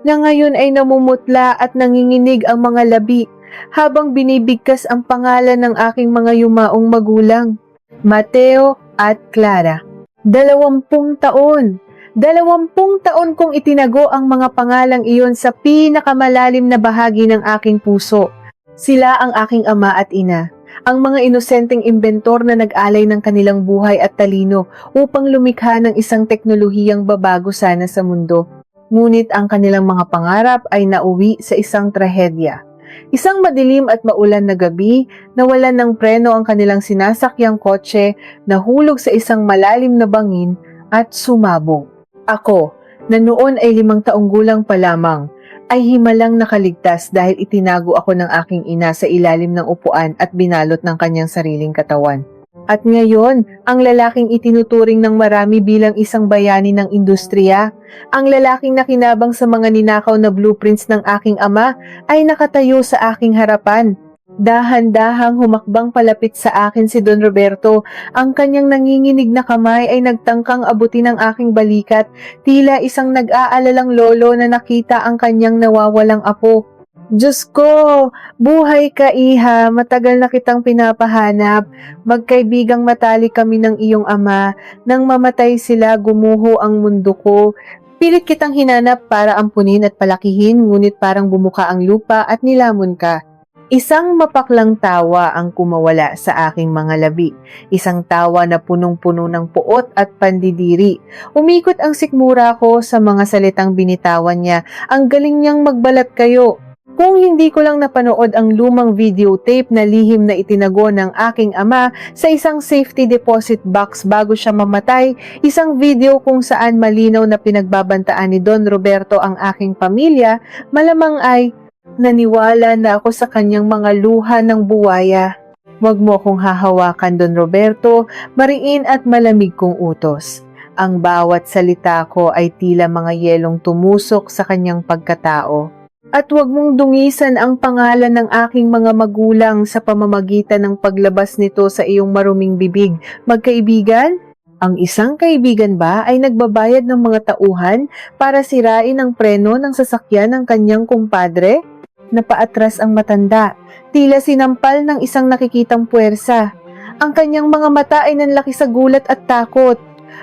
S1: na ngayon ay namumutla at nanginginig ang mga labi habang binibigkas ang pangalan ng aking mga yumaong magulang. Mateo at Clara. 20 taon. 20 taon kong itinago ang mga pangalang iyon sa pinakamalalim na bahagi ng aking puso. Sila ang aking ama at ina, ang mga inosenteng inventor na nag-alay ng kanilang buhay at talino upang lumikha ng isang teknolohiyang babago sana sa mundo. Ngunit ang kanilang mga pangarap ay nauwi sa isang trahedya. Isang madilim at maulan na gabi, nawalan ng preno ang kanilang sinasakyang kotse, nahulog sa isang malalim na bangin at sumabog. Ako, na noon ay 5 taong gulang pa lamang, ay himalang nakaligtas dahil itinago ako ng aking ina sa ilalim ng upuan at binalot ng kanyang sariling katawan. At ngayon, ang lalaking itinuturing ng marami bilang isang bayani ng industriya, ang lalaking nakinabang sa mga ninakaw na blueprints ng aking ama ay nakatayo sa aking harapan. Dahan-dahang humakbang palapit sa akin si Don Roberto. Ang kanyang nanginginig na kamay ay nagtangkang abutin ang aking balikat, tila isang nag-aalalang lolo na nakita ang kanyang nawawalang apo. Diyos ko, buhay ka iha, matagal na kitang pinapahanap. Magkaibigang matalik kami ng iyong ama. Nang mamatay sila, gumuho ang mundo ko. Pilit kitang hinanap para ampunin at palakihin, ngunit parang bumuka ang lupa at nilamon ka. Isang mapaklang tawa ang kumawala sa aking mga labi. Isang tawa na punong-puno ng puot at pandidiri. Umikot ang sikmura ko sa mga salitang binitawan niya. Ang galing niyang magbalat kayo. Kung hindi ko lang napanood ang lumang videotape na lihim na itinago ng aking ama sa isang safety deposit box bago siya mamatay, isang video kung saan malinaw na pinagbabantaan ni Don Roberto ang aking pamilya, malamang ay naniwala na ako sa kanyang mga luha ng buwaya. Huwag mo akong hahawakan, Don Roberto, mariin at malamig kong utos. Ang bawat salita ko ay tila mga yelong tumusok sa kanyang pagkatao. At huwag mong dungisan ang pangalan ng aking mga magulang sa pamamagitan ng paglabas nito sa iyong maruming bibig. Magkaibigan? Ang isang kaibigan ba ay nagbabayad ng mga tauhan para sirain ang preno ng sasakyan ng kanyang kumpadre? Napaatras ang matanda, tila sinampal ng isang nakikitang puwersa. Ang kanyang mga mata ay nanlaki sa gulat at takot.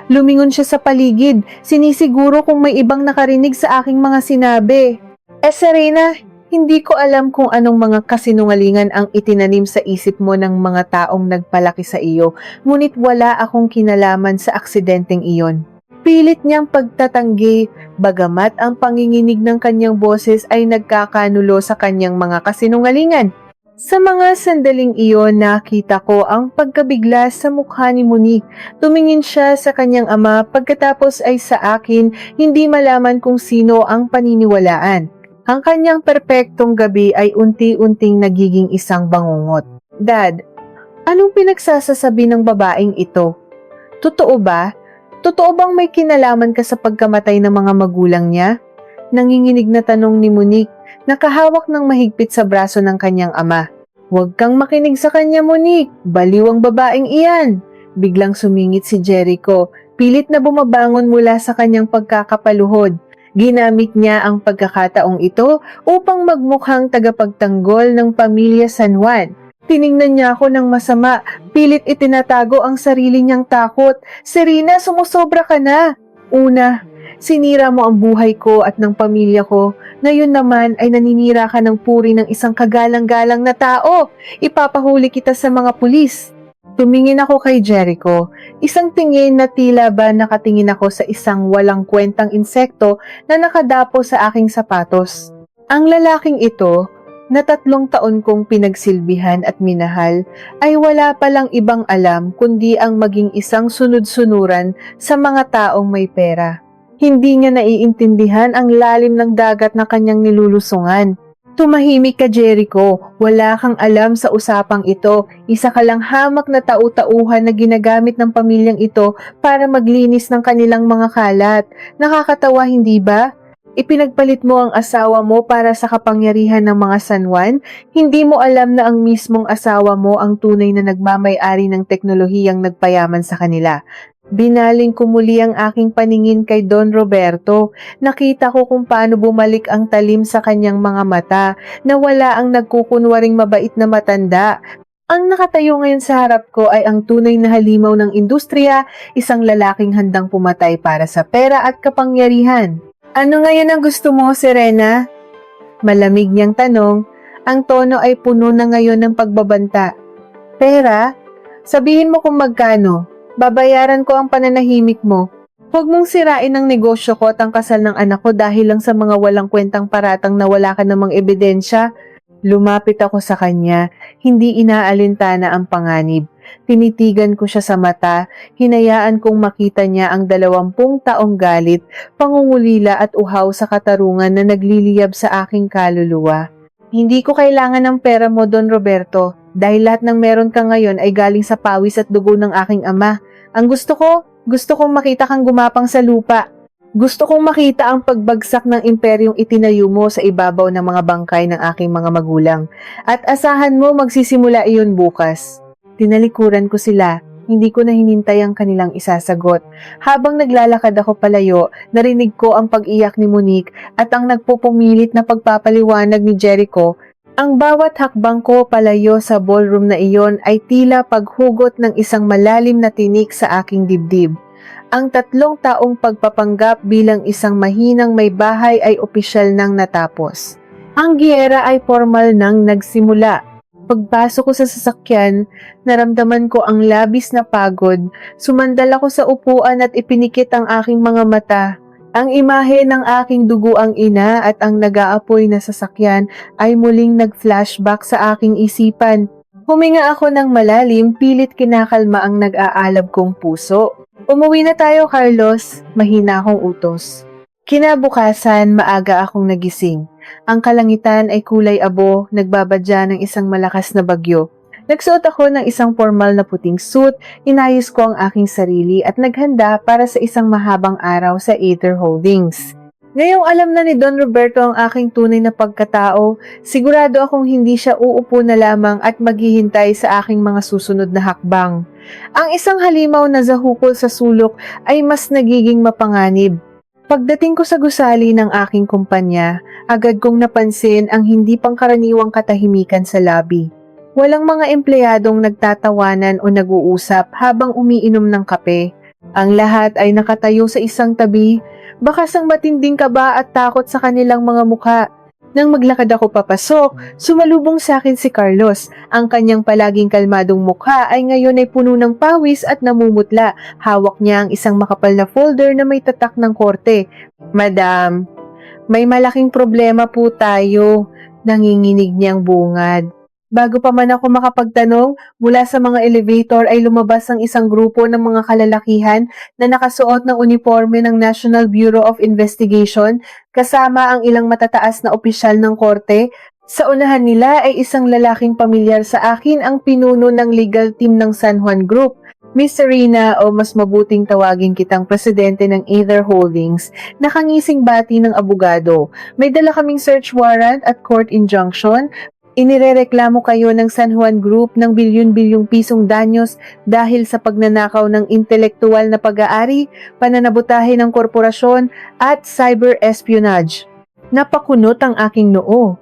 S1: Lumingon siya sa paligid, sinisiguro kung may ibang nakarinig sa aking mga sinabi. Serena, hindi ko alam kung anong mga kasinungalingan ang itinanim sa isip mo ng mga taong nagpalaki sa iyo, ngunit wala akong kinalaman sa aksidenteng iyon. Pilit niyang pagtatanggi, bagamat ang panginginig ng kanyang boses ay nagkakanulo sa kanyang mga kasinungalingan. Sa mga sandaling iyon, nakita ko ang pagkabigla sa mukha ni Monique. Tumingin siya sa kanyang ama pagkatapos ay sa akin, hindi malaman kung sino ang paniniwalaan. Ang kanyang perpektong gabi ay unti-unting nagiging isang bangungot. Dad, anong pinagsasasabi ng babaeng ito? Totoo ba? Totoo bang may kinalaman ka sa pagkamatay ng mga magulang niya? Nanginginig na tanong ni Monique, nakahawak ng mahigpit sa braso ng kanyang ama. Huwag kang makinig sa kanya, Monique. Baliw ang babaeng iyan. Biglang sumingit si Jericho, pilit na bumabangon mula sa kanyang pagkakapaluhod. Ginamit niya ang pagkakataong ito upang magmukhang tagapagtanggol ng pamilya San Juan. Tiningnan niya ako ng masama, pilit itinatago ang sarili niyang takot. Serena, sumusobra ka na. Una, sinira mo ang buhay ko at ng pamilya ko. Ngayon naman ay naninira ka ng puri ng isang kagalang-galang na tao. Ipapahuli kita sa mga pulis. Tumingin ako kay Jericho, isang tingin na tila ba nakatingin ako sa isang walang kwentang insekto na nakadapo sa aking sapatos. Ang lalaking ito, na 3 taon kong pinagsilbihan at minahal, ay wala palang ibang alam kundi ang maging isang sunod-sunuran sa mga taong may pera. Hindi niya naiintindihan ang lalim ng dagat na kanyang nilulusungan. Tumahimik ka, Jericho. Wala kang alam sa usapang ito. Isa ka lang hamak na tau-tauhan na ginagamit ng pamilyang ito para maglinis ng kanilang mga kalat. Nakakatawa, hindi ba? Ipinagpalit mo ang asawa mo para sa kapangyarihan ng mga San Juan? Hindi mo alam na ang mismong asawa mo ang tunay na nagmamay-ari ng teknolohiyang nagpayaman sa kanila. Binaling ko muli ang aking paningin kay Don Roberto. Nakita ko kung paano bumalik ang talim sa kanyang mga mata, na wala ang nagkukunwaring mabait na matanda. Ang nakatayo ngayon sa harap ko ay ang tunay na halimaw ng industriya, isang lalaking handang pumatay para sa pera at kapangyarihan. Ano ngayon ang gusto mo, Serena? Malamig niyang tanong. Ang tono ay puno na ngayon ng pagbabanta. Pera? Sabihin mo kung magkano. Babayaran ko ang pananahimik mo. Huwag mong sirain ang negosyo ko at ang kasal ng anak ko dahil lang sa mga walang kwentang paratang na wala ka namang ebidensya. Lumapit ako sa kanya, hindi inaalintana ang panganib. Tinitigan ko siya sa mata, hinayaan kong makita niya ang 20 taong galit, pangungulila at uhaw sa katarungan na nagliliyab sa aking kaluluwa. Hindi ko kailangan ng pera mo, Don Roberto, dahil lahat ng meron ka ngayon ay galing sa pawis at dugo ng aking ama. Ang gusto kong makita kang gumapang sa lupa. Gusto kong makita ang pagbagsak ng imperyong itinayo mo sa ibabaw ng mga bangkay ng aking mga magulang. At asahan mo magsisimula iyon bukas. Tinalikuran ko sila. Hindi ko na hinintay ang kanilang isasagot. Habang naglalakad ako palayo, narinig ko ang pag-iyak ni Monique at ang nagpupumilit na pagpapaliwanag ni Jericho. Ang bawat hakbang ko palayo sa ballroom na iyon ay tila paghugot ng isang malalim na tinik sa aking dibdib. Ang 3 taong pagpapanggap bilang isang mahinang may bahay ay opisyal nang natapos. Ang giyera ay formal nang nagsimula. Pagpasok ko sa sasakyan, naramdaman ko ang labis na pagod. Sumandal ako sa upuan at ipinikit ang aking mga mata. Ang imahe ng aking duguang ina at ang nag-aapoy na sasakyan ay muling nag-flashback sa aking isipan. Huminga ako ng malalim, pilit kinakalma ang nag-aalab kong puso. Umuwi na tayo, Carlos. Mahina akong utos. Kinabukasan, maaga akong nagising. Ang kalangitan ay kulay abo, nagbabadya ng isang malakas na bagyo. Nagsuot ako ng isang formal na puting suit, inayos ko ang aking sarili at naghanda para sa isang mahabang araw sa Aether Holdings. Ngayong alam na ni Don Roberto ang aking tunay na pagkatao, sigurado akong hindi siya uupo na lamang at maghihintay sa aking mga susunod na hakbang. Ang isang halimaw na zahukol sa sulok ay mas nagiging mapanganib. Pagdating ko sa gusali ng aking kumpanya, agad kong napansin ang hindi pangkaraniwang katahimikan sa lobby. Walang mga empleyadong nagtatawanan o nag-uusap habang umiinom ng kape. Ang lahat ay nakatayo sa isang tabi, bakas ang matinding kaba at takot sa kanilang mga mukha. Nang maglakad ako papasok, sumalubong sa akin si Carlos. Ang kanyang palaging kalmadong mukha ay ngayon ay puno ng pawis at namumutla. Hawak niya ang isang makapal na folder na may tatak ng korte. "Madam, may malaking problema po tayo," nanginginig niyang bungad. Bago pa man ako makapagtanong, mula sa mga elevator ay lumabas ang isang grupo ng mga kalalakihan na nakasuot ng uniforme ng National Bureau of Investigation, kasama ang ilang matataas na opisyal ng korte. Sa unahan nila ay isang lalaking pamilyar sa akin, ang pinuno ng legal team ng San Juan Group. Miss Serena, o mas mabuting tawagin kitang presidente ng Aether Holdings, nakangising bati ng abogado. May dala kaming search warrant at court injunction. Inirereklamo kayo ng San Juan Group ng bilyon-bilyong pisong danyos dahil sa pagnanakaw ng intelektual na pag-aari, pananabutahe ng korporasyon, at cyber espionage. Napakunot ang aking noo.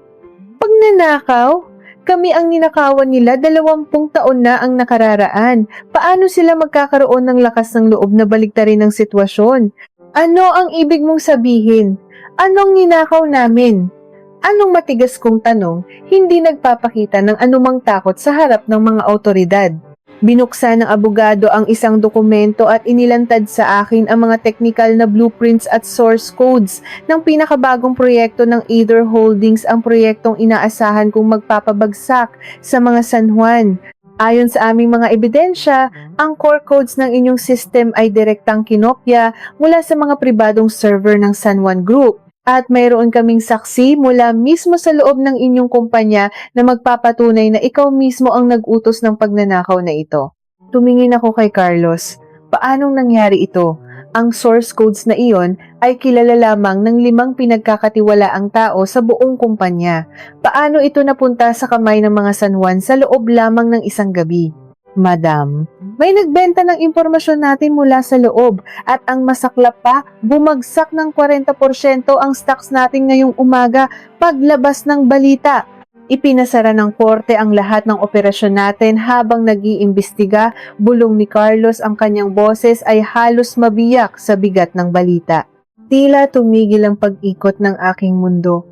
S1: Pagnanakaw? Kami ang ninakawan nila, 20 taon na ang nakararaan. Paano sila magkakaroon ng lakas ng loob na baliktarin ang sitwasyon? Ano ang ibig mong sabihin? Anong ninakaw namin? Anong matigas kong tanong, hindi nagpapakita ng anumang takot sa harap ng mga autoridad. Binuksan ng abogado ang isang dokumento at inilantad sa akin ang mga technical na blueprints at source codes ng pinakabagong proyekto ng Aether Holdings, ang proyektong inaasahan kong magpapabagsak sa mga San Juan. Ayon sa aming mga ebidensya, ang core codes ng inyong system ay direktang kinopya mula sa mga pribadong server ng San Juan Group. At mayroon kaming saksi mula mismo sa loob ng inyong kumpanya na magpapatunay na ikaw mismo ang nag-utos ng pagnanakaw na ito. Tumingin ako kay Carlos. Paanong nangyari ito? Ang source codes na iyon ay kilala lamang ng 5 pinagkakatiwalaang tao sa buong kumpanya. Paano ito napunta sa kamay ng mga San Juan sa loob lamang ng isang gabi? Madam, may nagbenta ng impormasyon natin mula sa loob at ang masaklap pa, bumagsak ng 40% ang stocks natin ngayong umaga paglabas ng balita. Ipinasara ng korte ang lahat ng operasyon natin habang nag-iimbestiga. Bulong ni Carlos, ang kanyang boses ay halos mabiyak sa bigat ng balita. Tila tumigil ang pag-ikot ng aking mundo.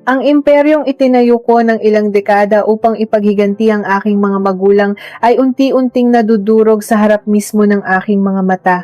S1: Ang imperyong itinayo ko ng ilang dekada upang ipaghiganti ang aking mga magulang ay unti-unting nadudurog sa harap mismo ng aking mga mata.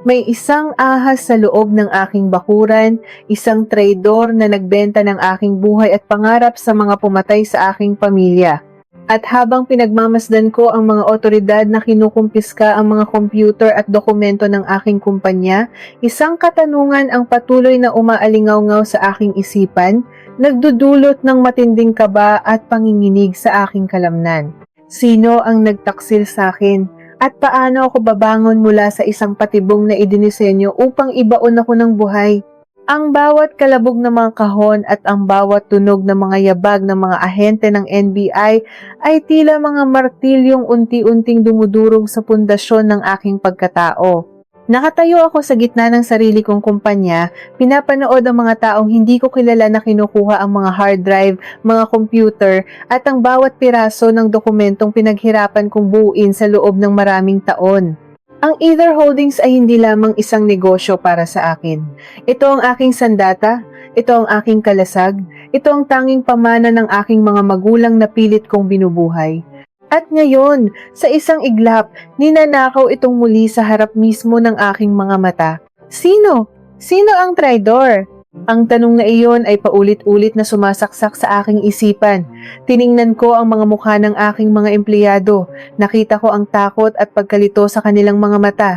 S1: May isang ahas sa loob ng aking bakuran, isang traidor na nagbenta ng aking buhay at pangarap sa mga pumatay sa aking pamilya. At habang pinagmamasdan ko ang mga otoridad na kinukumpiska ang mga computer at dokumento ng aking kumpanya, isang katanungan ang patuloy na umaalingaw-ngaw sa aking isipan, nagdudulot ng matinding kaba at panginginig sa aking kalamnan. Sino ang nagtaksil sa akin? At paano ako babangon mula sa isang patibong na idinisenyo upang ibaon ako ng buhay? Ang bawat kalabog ng mga kahon at ang bawat tunog ng mga yabag ng mga ahente ng NBI ay tila mga martilyong unti-unting dumudurog sa pundasyon ng aking pagkatao. Nakatayo ako sa gitna ng sarili kong kumpanya, pinapanood ang mga taong hindi ko kilala na kinukuha ang mga hard drive, mga computer, at ang bawat piraso ng dokumentong pinaghirapan kong buuin sa loob ng maraming taon. Ang Aether Holdings ay hindi lamang isang negosyo para sa akin. Ito ang aking sandata, ito ang aking kalasag, ito ang tanging pamana ng aking mga magulang na pilit kong binubuhay. At ngayon, sa isang iglap, ninanakaw itong muli sa harap mismo ng aking mga mata. Sino? Sino ang traidor? Ang tanong na iyon ay paulit-ulit na sumasaksak sa aking isipan. Tiningnan ko ang mga mukha ng aking mga empleyado. Nakita ko ang takot at pagkalito sa kanilang mga mata.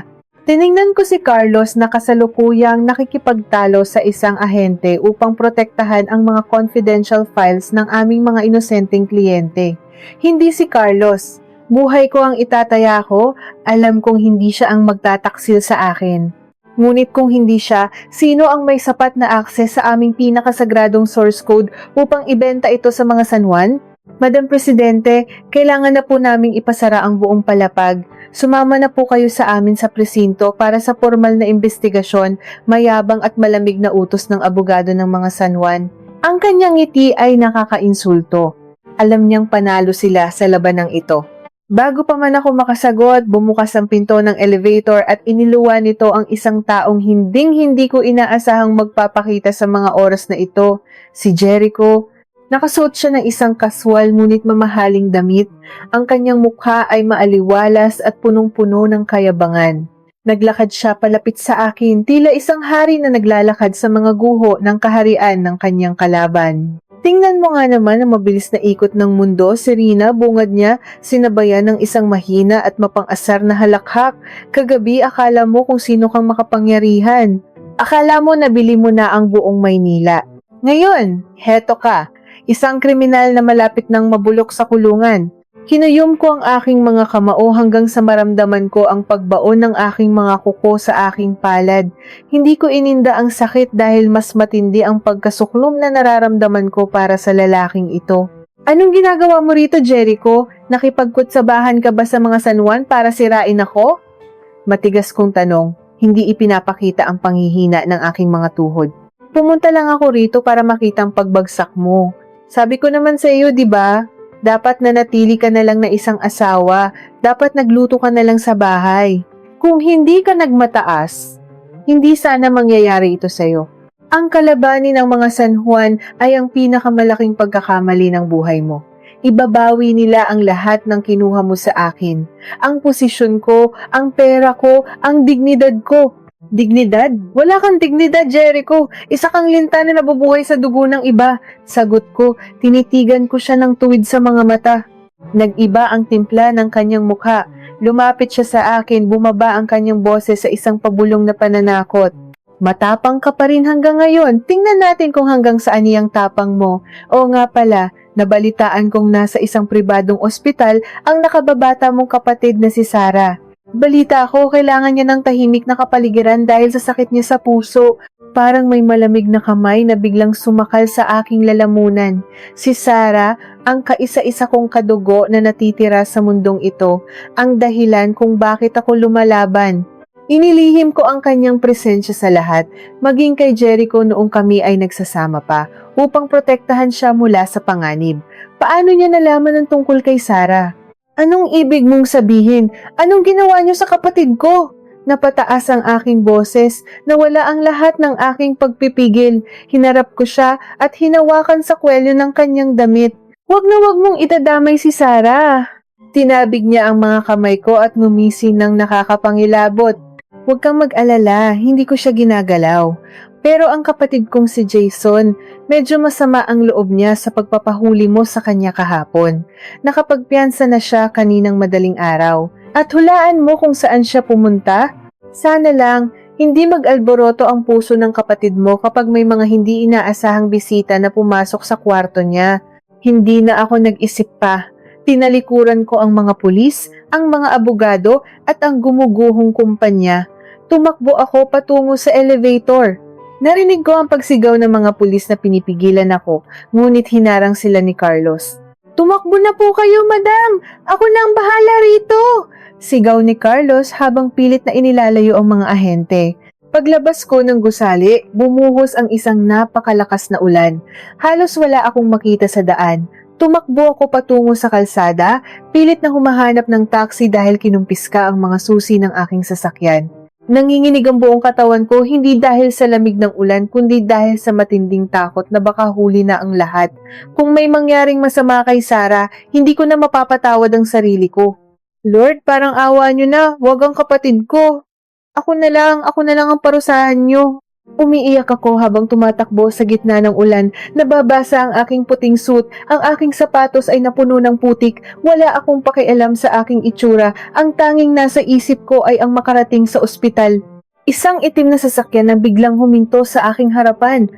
S1: Tiningnan ko si Carlos na kasalukuyang nakikipagtalo sa isang ahente upang protektahan ang mga confidential files ng aming mga inosenteng kliyente. Hindi si Carlos. Buhay ko ang itataya ko, alam kong hindi siya ang magtataksil sa akin. Ngunit kung hindi siya, sino ang may sapat na access sa aming pinakasagradong source code upang ibenta ito sa mga San Juan? Madam Presidente, kailangan na po naming ipasara ang buong palapag. Sumama na po kayo sa amin sa presinto para sa formal na investigasyon, mayabang at malamig na utos ng abogado ng mga San Juan. Ang kanyang ngiti ay nakakainsulto. Alam niyang panalo sila sa labanang ito. Bago pa man ako makasagot, bumukas ang pinto ng elevator at iniluwan nito ang isang taong hinding-hindi ko inaasahang magpapakita sa mga oras na ito, si Jericho. Nakasuot siya ng isang kaswal ngunit mamahaling damit. Ang kanyang mukha ay maaliwalas at punong-puno ng kayabangan. Naglakad siya palapit sa akin, tila isang hari na naglalakad sa mga guho ng kaharian ng kanyang kalaban. Tingnan mo nga naman ang mabilis na ikot ng mundo, Serena, bungad niya, sinabayan ng isang mahina at mapang-asar na halakhak. Kagabi, akala mo kung sino kang makapangyarihan. Akala mo nabili mo na ang buong Maynila. Ngayon, heto ka, isang kriminal na malapit ng mabulok sa kulungan. Kinuyom ko ang aking mga kamao hanggang sa maramdaman ko ang pagbaon ng aking mga kuko sa aking palad. Hindi ko ininda ang sakit dahil mas matindi ang pagkasuklom na nararamdaman ko para sa lalaking ito. Anong ginagawa mo rito, Jericho? Nakipagkutsabahan ka ba sa mga San Juan para sirain ako? Matigas kong tanong, hindi ipinapakita ang panghihina ng aking mga tuhod. Pumunta lang ako rito para makita ang pagbagsak mo. Sabi ko naman sa iyo, di ba? Dapat nanatili ka na lang na isang asawa. Dapat nagluto ka na lang sa bahay. Kung hindi ka nagmataas, hindi sana mangyayari ito sa'yo. Ang kalabanin ng mga San Juan ay ang pinakamalaking pagkakamali ng buhay mo. Ibabawi nila ang lahat ng kinuha mo sa akin. Ang posisyon ko, ang pera ko, ang dignidad ko. Dignidad? Wala kang dignidad, Jericho. Isa kang linta na nabubuhay sa dugo ng iba. Sagot ko, tinitigan ko siya ng tuwid sa mga mata. Nag-iba ang timpla ng kanyang mukha. Lumapit siya sa akin, bumaba ang kanyang boses sa isang pabulong na pananakot. Matapang ka pa rin hanggang ngayon. Tingnan natin kung hanggang saan iyang tapang mo. O nga pala, nabalitaan kong nasa isang pribadong ospital ang nakababata mong kapatid na si Sarah. Balita ko, kailangan niya ng tahimik na kapaligiran dahil sa sakit niya sa puso. Parang may malamig na kamay na biglang sumakal sa aking lalamunan. Si Sarah, ang kaisa-isa kong kadugo na natitira sa mundong ito, ang dahilan kung bakit ako lumalaban. Inilihim ko ang kanyang presensya sa lahat, maging kay Jericho noong kami ay nagsasama pa, upang protektahan siya mula sa panganib. Paano niya nalaman ang tungkol kay Sarah? Anong ibig mong sabihin? Anong ginawa niyo sa kapatid ko? Napataas ang aking boses, nawala ang lahat ng aking pagpipigil. Hinarap ko siya at hinawakan sa kwelyo ng kanyang damit. Huwag na huwag mong itadamay si Sarah. Tinabig niya ang mga kamay ko at ngumising ng nakakapangilabot. Huwag kang mag-alala, hindi ko siya ginagalaw. Pero ang kapatid kong si Jason, medyo masama ang loob niya sa pagpapahuli mo sa kanya kahapon. Nakapagpiyansa na siya kaninang madaling araw. At hulaan mo kung saan siya pumunta? Sana lang, hindi mag-alboroto ang puso ng kapatid mo kapag may mga hindi inaasahang bisita na pumasok sa kwarto niya. Hindi na ako nag-isip pa. Tinalikuran ko ang mga pulis, ang mga abogado at ang gumuguhong kumpanya. Tumakbo ako patungo sa elevator. Narinig ko ang pagsigaw ng mga pulis na pinipigilan ako, ngunit hinarang sila ni Carlos. Tumakbo na po kayo, madam! Ako na ang bahala rito! Sigaw ni Carlos habang pilit na inilalayo ang mga ahente. Paglabas ko ng gusali, bumuhos ang isang napakalakas na ulan. Halos wala akong makita sa daan. Tumakbo ako patungo sa kalsada, pilit na humahanap ng taxi dahil kinumpiska ang mga susi ng aking sasakyan. Nanginginig ang buong katawan ko hindi dahil sa lamig ng ulan kundi dahil sa matinding takot na baka huli na ang lahat. Kung may mangyaring masama kay Sarah, hindi ko na mapapatawad ang sarili ko. Lord, parang awa niyo na, wag ang kapatid ko. Ako na lang ang parusahan niyo. Umiiyak ako habang tumatakbo sa gitna ng ulan. Nababasa ang aking puting suit, ang aking sapatos ay napuno ng putik. Wala akong pakialam sa aking itsura. Ang tanging nasa isip ko ay ang makarating sa ospital. Isang itim na sasakyan na biglang huminto sa aking harapan.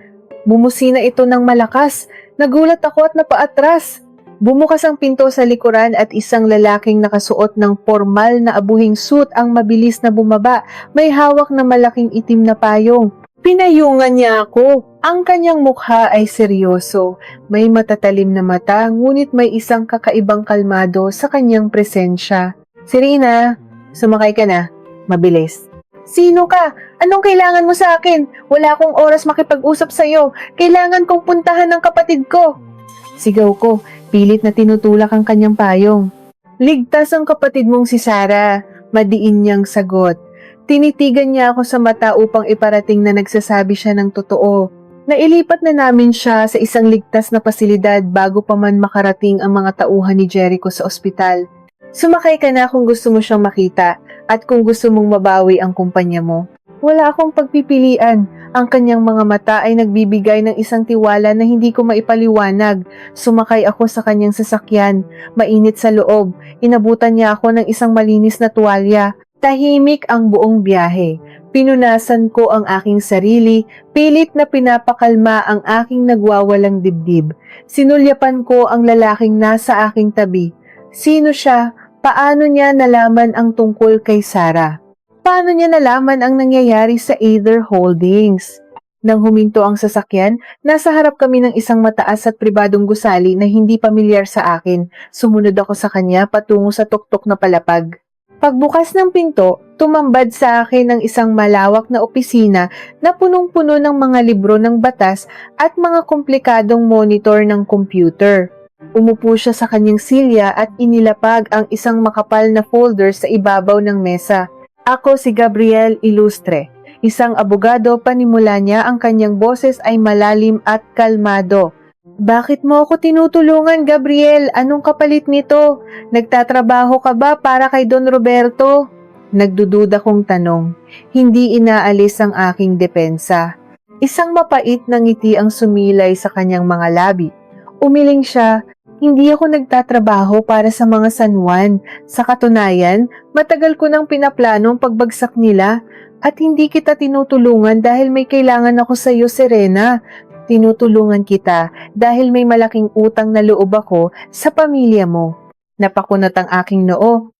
S1: Bumusina ito ng malakas. Nagulat ako at napaatras. Bumukas ang pinto sa likuran at isang lalaking nakasuot ng formal na abuhing suit ang mabilis na bumaba. May hawak na malaking itim na payong. Pinayungan niya ako. Ang kanyang mukha ay seryoso. May matatalim na mata, ngunit may isang kakaibang kalmado sa kanyang presensya. Serena, sumakay ka na. Mabilis. Sino ka? Anong kailangan mo sa akin? Wala akong oras makipag-usap sa'yo. Kailangan kong puntahan ng kapatid ko. Sigaw ko, pilit na tinutulak ang kanyang payong. Ligtas ang kapatid mong si Sarah. Madiin niyang sagot. Tinitigan niya ako sa mata upang iparating na nagsasabi siya ng totoo. Nailipat na namin siya sa isang ligtas na pasilidad bago pa man makarating ang mga tauhan ni Jericho sa ospital. Sumakay ka na kung gusto mo siyang makita at kung gusto mong mabawi ang kumpanya mo. Wala akong pagpipilian. Ang kanyang mga mata ay nagbibigay ng isang tiwala na hindi ko maipaliwanag. Sumakay ako sa kanyang sasakyan. Mainit sa loob. Inabutan niya ako ng isang malinis na tuwalya. Tahimik ang buong biyahe. Pinunasan ko ang aking sarili, pilit na pinapakalma ang aking nagwawalang dibdib. Sinulyapan ko ang lalaking nasa aking tabi. Sino siya? Paano niya nalaman ang tungkol kay Sarah? Paano niya nalaman ang nangyayari sa Aether Holdings? Nang huminto ang sasakyan, nasa harap kami ng isang mataas at pribadong gusali na hindi pamilyar sa akin. Sumunod ako sa kanya patungo sa tuktok na palapag. Pagbukas ng pinto, tumambad sa akin ng isang malawak na opisina na punong-puno ng mga libro ng batas at mga komplikadong monitor ng computer. Umupo siya sa kanyang silya at inilapag ang isang makapal na folder sa ibabaw ng mesa. Ako si Gabriel Ilustre. Isang abogado, panimula niya, ang kanyang boses ay malalim at kalmado. Bakit mo ako tinutulungan, Gabriel? Anong kapalit nito? Nagtatrabaho ka ba para kay Don Roberto? Nagdududa kong tanong. Hindi inaalis ang aking depensa. Isang mapait na ngiti ang sumilay sa kanyang mga labi. Umiling siya. Hindi ako nagtatrabaho para sa mga San Juan. Sa katunayan, matagal ko nang pinaplanong pagbagsak nila at hindi kita tinutulungan dahil may kailangan ako sa iyo, Serena. Tinutulungan kita dahil may malaking utang na loob ako sa pamilya mo. Napakunot ang aking noo.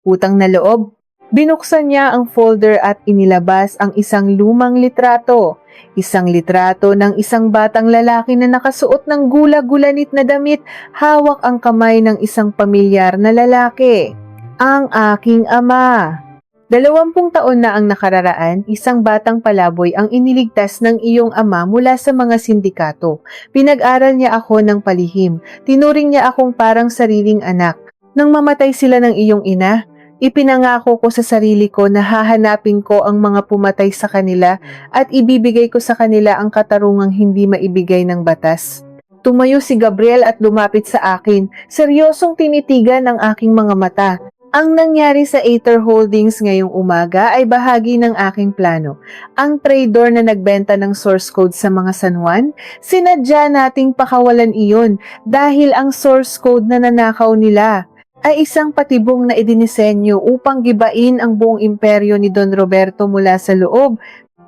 S1: Utang na loob? Binuksan niya ang folder at inilabas ang isang lumang litrato. Isang litrato ng isang batang lalaki na nakasuot ng gula-gulanit na damit, hawak ang kamay ng isang pamilyar na lalaki. Ang aking ama. 20 taon na ang nakararaan, isang batang palaboy ang iniligtas ng iyong ama mula sa mga sindikato. Pinag-aral niya ako ng palihim. Tinuring niya akong parang sariling anak. Nang mamatay sila ng iyong ina, ipinangako ko sa sarili ko na hahanapin ko ang mga pumatay sa kanila at ibibigay ko sa kanila ang katarungang hindi maibigay ng batas. Tumayo si Gabriel at lumapit sa akin. Seryosong tinitigan ang aking mga mata. Ang nangyari sa Aether Holdings ngayong umaga ay bahagi ng aking plano. Ang trader na nagbenta ng source code sa mga San Juan, sinadya nating pakawalan iyon dahil ang source code na nanakaw nila ay isang patibong na idinisenyo upang gibain ang buong imperyo ni Don Roberto mula sa loob.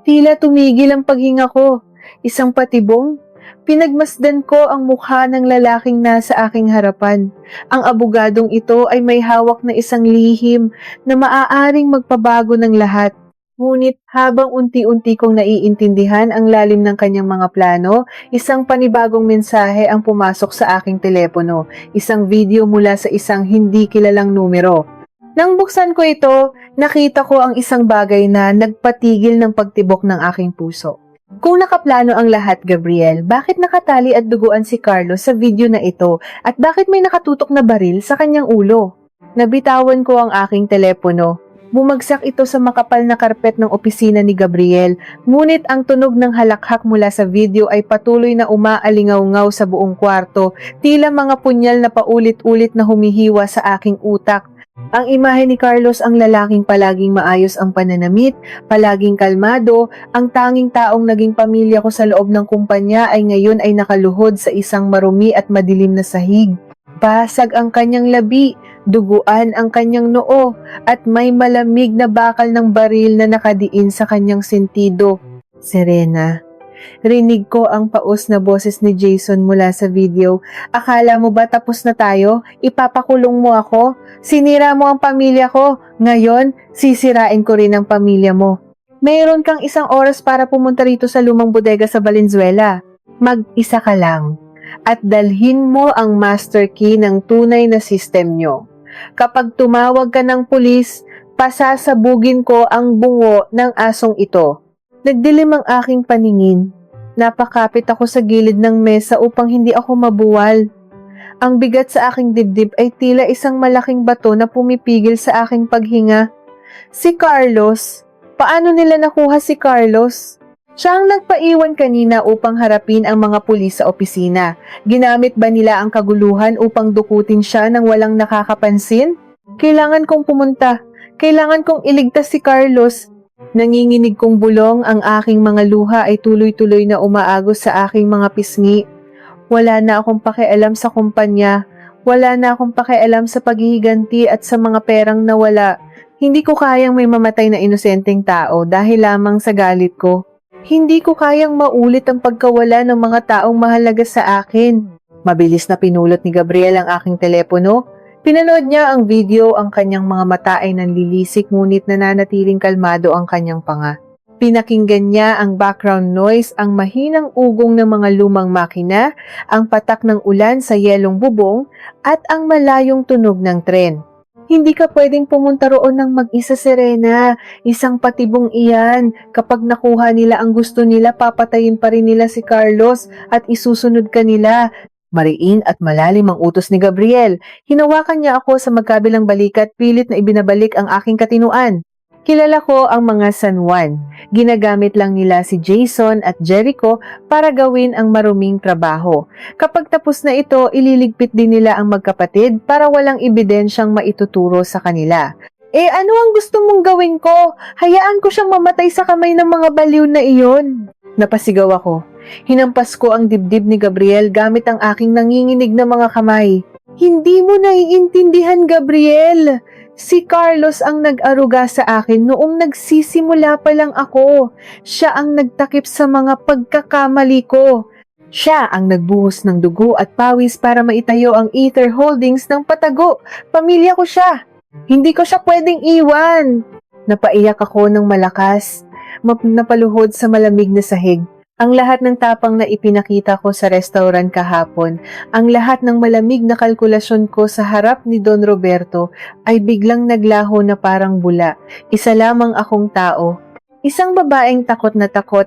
S1: Tila tumigil ang paghinga ko. Isang patibong? Pinagmasdan ko ang mukha ng lalaking nasa aking harapan. Ang abogadong ito ay may hawak na isang lihim na maaaring magpabago ng lahat. Ngunit habang unti-unti kong naiintindihan ang lalim ng kanyang mga plano, isang panibagong mensahe ang pumasok sa aking telepono. Isang video mula sa isang hindi kilalang numero. Nang buksan ko ito, nakita ko ang isang bagay na nagpatigil ng pagtibok ng aking puso. Kung nakaplano ang lahat, Gabriel, bakit nakatali at duguan si Carlos sa video na ito at bakit may nakatutok na baril sa kanyang ulo? Nabitawan ko ang aking telepono. Bumagsak ito sa makapal na karpet ng opisina ni Gabriel, ngunit ang tunog ng halakhak mula sa video ay patuloy na umaalingaw-ngaw sa buong kwarto, tila mga punyal na paulit-ulit na humihiwa sa aking utak. Ang imahe ni Carlos ang lalaking palaging maayos ang pananamit, palaging kalmado, ang tanging taong naging pamilya ko sa loob ng kumpanya ay ngayon ay nakaluhod sa isang marumi at madilim na sahig. Basag ang kanyang labi, duguan ang kanyang noo, at may malamig na bakal ng baril na nakadiin sa kanyang sentido. Serena, Rinig ko ang paos na boses ni Jason mula sa video. Akala mo ba tapos na tayo? Ipapakulong mo ako? Sinira mo ang pamilya ko. Ngayon, sisirain ko rin ang pamilya mo. Mayroon kang 1 oras para pumunta rito sa lumang bodega sa Valenzuela. Mag-isa ka lang. At dalhin mo ang master key ng tunay na system nyo. Kapag tumawag ka ng pulis, pasasabugin ko ang bungo ng asong ito. Nagdilim ang aking paningin. Napakapit ako sa gilid ng mesa upang hindi ako mabuwal. Ang bigat sa aking dibdib ay tila isang malaking bato na pumipigil sa aking paghinga. Si Carlos. Paano nila nakuha si Carlos? Siya ang nagpaiwan kanina upang harapin ang mga pulis sa opisina. Ginamit ba nila ang kaguluhan upang dukutin siya nang walang nakakapansin? Kailangan kong pumunta. Kailangan kong iligtas si Carlos. Nanginginig kong bulong, ang aking mga luha ay tuloy-tuloy na umaagos sa aking mga pisngi. Wala na akong pakialam sa kumpanya. Wala na akong pakialam sa paghihiganti at sa mga perang nawala. Hindi ko kayang may mamatay na inosenteng tao dahil lamang sa galit ko. Hindi ko kayang maulit ang pagkawala ng mga taong mahalaga sa akin. Mabilis na pinulot ni Gabriel ang aking telepono. Pinanood niya ang video, ang kanyang mga mata ay nanlilisik ngunit nananatiling kalmado ang kanyang panga. Pinakinggan niya ang background noise, ang mahinang ugong ng mga lumang makina, ang patak ng ulan sa yelong bubong, at ang malayong tunog ng tren. Hindi ka pwedeng pumunta roon ng mag-isa, Serena. Isang patibong iyan. Kapag nakuha nila ang gusto nila, papatayin pa rin nila si Carlos at isusunod ka nila. Mariin at malalim ang utos ni Gabriel. Hinawakan niya ako sa magkabilang balikat, pilit na ibinabalik ang aking katinuan. Kilala ko ang mga San Juan. Ginagamit lang nila si Jason at Jericho para gawin ang maruming trabaho. Kapag tapos na ito, ililigpit din nila ang magkapatid para walang ebidensyang maituturo sa kanila. Ano ang gusto mong gawin ko? Hayaan ko siyang mamatay sa kamay ng mga baliw na iyon. Napasigaw ako. Hinampas ko ang dibdib ni Gabriel gamit ang aking nanginginig na mga kamay. Hindi mo naiintindihan, Gabriel. Si Carlos ang nag-aruga sa akin noong nagsisimula pa lang ako. Siya ang nagtakip sa mga pagkakamali ko. Siya ang nagbuhos ng dugo at pawis para maitayo ang Ether Holdings ng patago. Pamilya ko siya. Hindi ko siya pwedeng iwan. Napaiyak ako ng malakas. Napaluhod sa malamig na sahig. Ang lahat ng tapang na ipinakita ko sa restaurant kahapon, ang lahat ng malamig na kalkulasyon ko sa harap ni Don Roberto ay biglang naglaho na parang bula. Isa lamang akong tao. Isang babaeng takot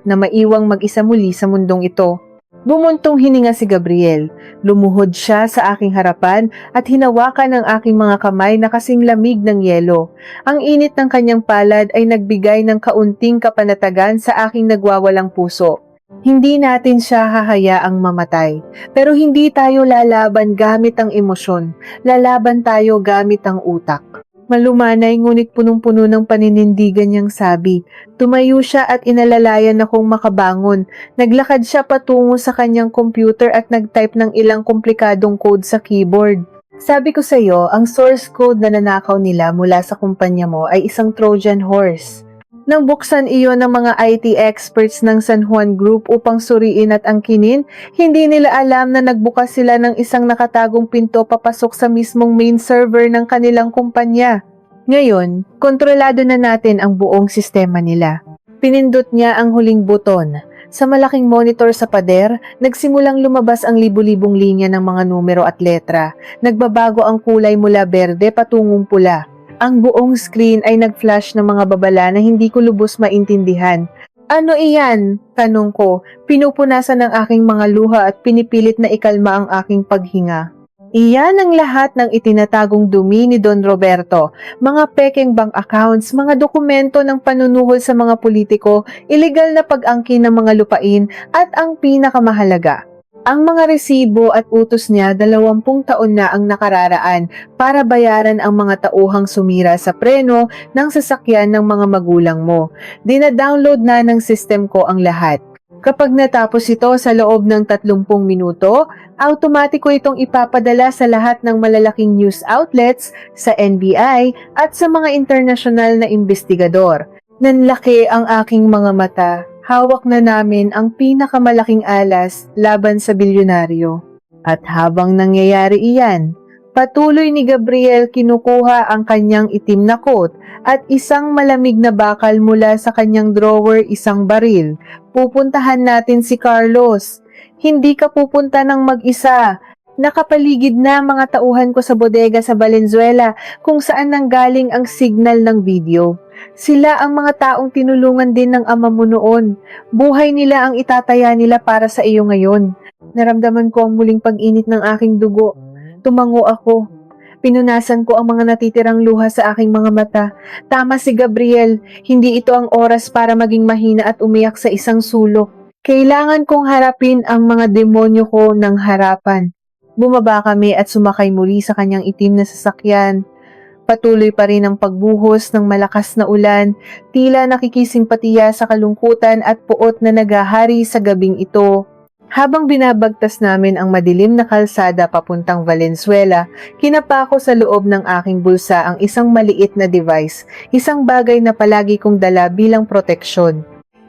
S1: na maiwang mag-isa muli sa mundong ito. Bumuntong hininga si Gabriel. Lumuhod siya sa aking harapan at hinawakan ang aking mga kamay na kasing lamig ng yelo. Ang init ng kanyang palad ay nagbigay ng kaunting kapanatagan sa aking nagwawalang puso. Hindi natin siya hahayaang mamatay. Pero hindi tayo lalaban gamit ang emosyon. Lalaban tayo gamit ang utak. Malumanay ngunit punong-puno ng paninindigan niyang sabi. Tumayo siya at inalalayan akong makabangon. Naglakad siya patungo sa kanyang computer at nag-type ng ilang komplikadong code sa keyboard. Sabi ko sa iyo, ang source code na nanakaw nila mula sa kumpanya mo ay isang Trojan horse. Nang buksan iyon ng mga IT experts ng San Juan Group upang suriin at angkinin, hindi nila alam na nagbukas sila ng isang nakatagong pinto papasok sa mismong main server ng kanilang kumpanya. Ngayon, kontrolado na natin ang buong sistema nila. Pinindot niya ang huling buton. Sa malaking monitor sa pader, nagsimulang lumabas ang libu-libong linya ng mga numero at letra. Nagbabago ang kulay mula berde patungong pula. Ang buong screen ay nag-flash ng mga babala na hindi ko lubos maintindihan. Ano iyan? Tanong ko. Pinupunasan ng aking mga luha at pinipilit na ikalma ang aking paghinga. Iyan ang lahat ng itinatagong dumi ni Don Roberto. Mga pekeng bank accounts, mga dokumento ng panunuhol sa mga politiko, ilegal na pag-angkin ng mga lupain, at ang pinakamahalaga, ang mga resibo at utos niya 20 taon na ang nakararaan para bayaran ang mga tauhang sumira sa preno ng sasakyan ng mga magulang mo. Dina-download na ng system ko ang lahat. Kapag natapos ito sa loob ng 30 minuto, automatiko itong ipapadala sa lahat ng malalaking news outlets, sa NBI at sa mga internasyonal na investigador. Nanlaki ang aking mga mata. Hawak na namin ang pinakamalaking alas laban sa bilyonaryo. At habang nangyayari iyan, patuloy ni Gabriel kinukuha ang kanyang itim na coat at isang malamig na bakal mula sa kanyang drawer, isang baril. Pupuntahan natin si Carlos. Hindi ka pupunta ng mag-isa. Nakapaligid na mga tauhan ko sa bodega sa Valenzuela kung saan nanggaling ang signal ng video. Sila ang mga taong tinulungan din ng ama mo noon. Buhay nila ang itataya nila para sa iyo ngayon. Naramdaman ko ang muling pag-init ng aking dugo. Tumango ako. Pinunasan ko ang mga natitirang luha sa aking mga mata. Tama si Gabriel, hindi ito ang oras para maging mahina at umiyak sa isang sulok. Kailangan kong harapin ang mga demonyo ko ng harapan. Bumaba kami at sumakay muli sa kanyang itim na sasakyan. Patuloy pa rin ang pagbuhos ng malakas na ulan, tila nakikisimpatiya sa kalungkutan at puot na nagahari sa gabing ito. Habang binabagtas namin ang madilim na kalsada papuntang Valenzuela, kinapa ko sa loob ng aking bulsa ang isang maliit na device, isang bagay na palagi kong dala bilang proteksyon.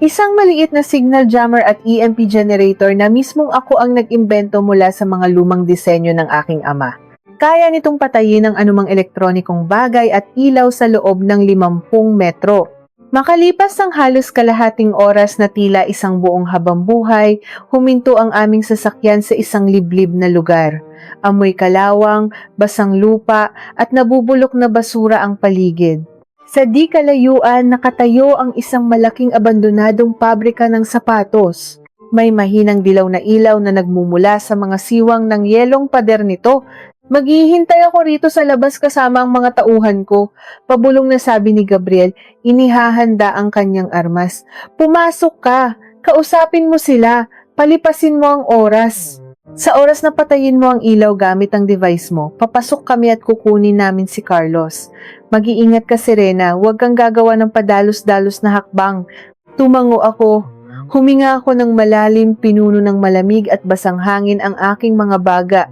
S1: Isang maliit na signal jammer at EMP generator na mismong ako ang nag-imbento mula sa mga lumang disenyo ng aking ama. Kaya nitong patayin ang anumang elektronikong bagay at ilaw sa loob ng 50 metro. Makalipas ang halos kalahating oras na tila isang buong habambuhay, huminto ang aming sasakyan sa isang liblib na lugar. Amoy kalawang, basang lupa at nabubulok na basura ang paligid. Sa di kalayuan, nakatayo ang isang malaking abandonadong pabrika ng sapatos. May mahinang dilaw na ilaw na nagmumula sa mga siwang ng yelong pader nito. Maghihintay ako rito sa labas kasama ang mga tauhan ko. Pabulong na sabi ni Gabriel, inihahanda ang kanyang armas. Pumasok ka, kausapin mo sila, palipasin mo ang oras. Sa oras na patayin mo ang ilaw gamit ang device mo, papasok kami at kukunin namin si Carlos. Mag-iingat ka, Serena, huwag kang gagawa ng padalos-dalos na hakbang. Tumango ako. Huminga ako ng malalim, pinuno ng malamig at basang hangin ang aking mga baga.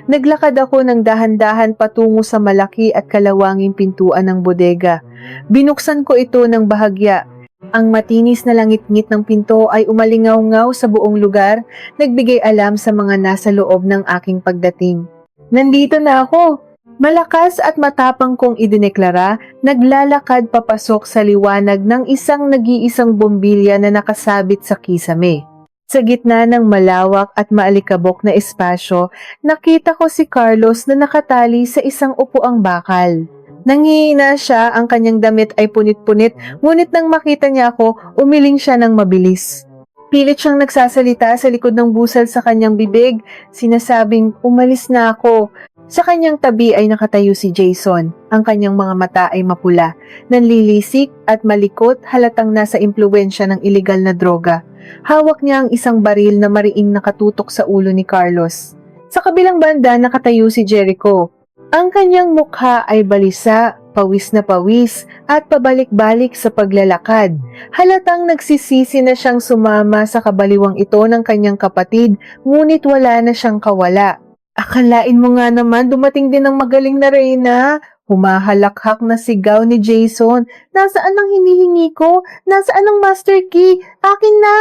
S1: Naglakad ako ng dahan-dahan patungo sa malaki at kalawanging pintuan ng bodega. Binuksan ko ito ng bahagya. Ang matinis na langit-ngit ng pinto ay umalingaw-ngaw sa buong lugar, nagbigay alam sa mga nasa loob ng aking pagdating. Nandito na ako! Malakas at matapang kong idineklara, naglalakad papasok sa liwanag ng isang nag-iisang bombilya na nakasabit sa kisame. Sa gitna ng malawak at maalikabok na espasyo, nakita ko si Carlos na nakatali sa isang upuang bakal. Nanghihina siya, ang kanyang damit ay punit-punit, ngunit nang makita niya ako, umiling siya ng mabilis. Pilit siyang nagsasalita sa likod ng busal sa kanyang bibig, sinasabing, umalis na ako. Sa kanyang tabi ay nakatayo si Jason. Ang kanyang mga mata ay mapula, nanlilisik at malikot, halatang nasa impluwensya ng ilegal na droga. Hawak niya ang isang baril na mariing nakatutok sa ulo ni Carlos. Sa kabilang banda nakatayo si Jericho. Ang kanyang mukha ay balisa, pawis na pawis, at pabalik-balik sa paglalakad. Halatang nagsisisi na siyang sumama sa kabaliwang ito ng kanyang kapatid, ngunit wala na siyang kawala. Akalain mo nga naman dumating din ang magaling na Reyna. Humahalakhak na sigaw ni Jason. Nasaan ang hinihingi ko? Nasaan ang master key? Akin na!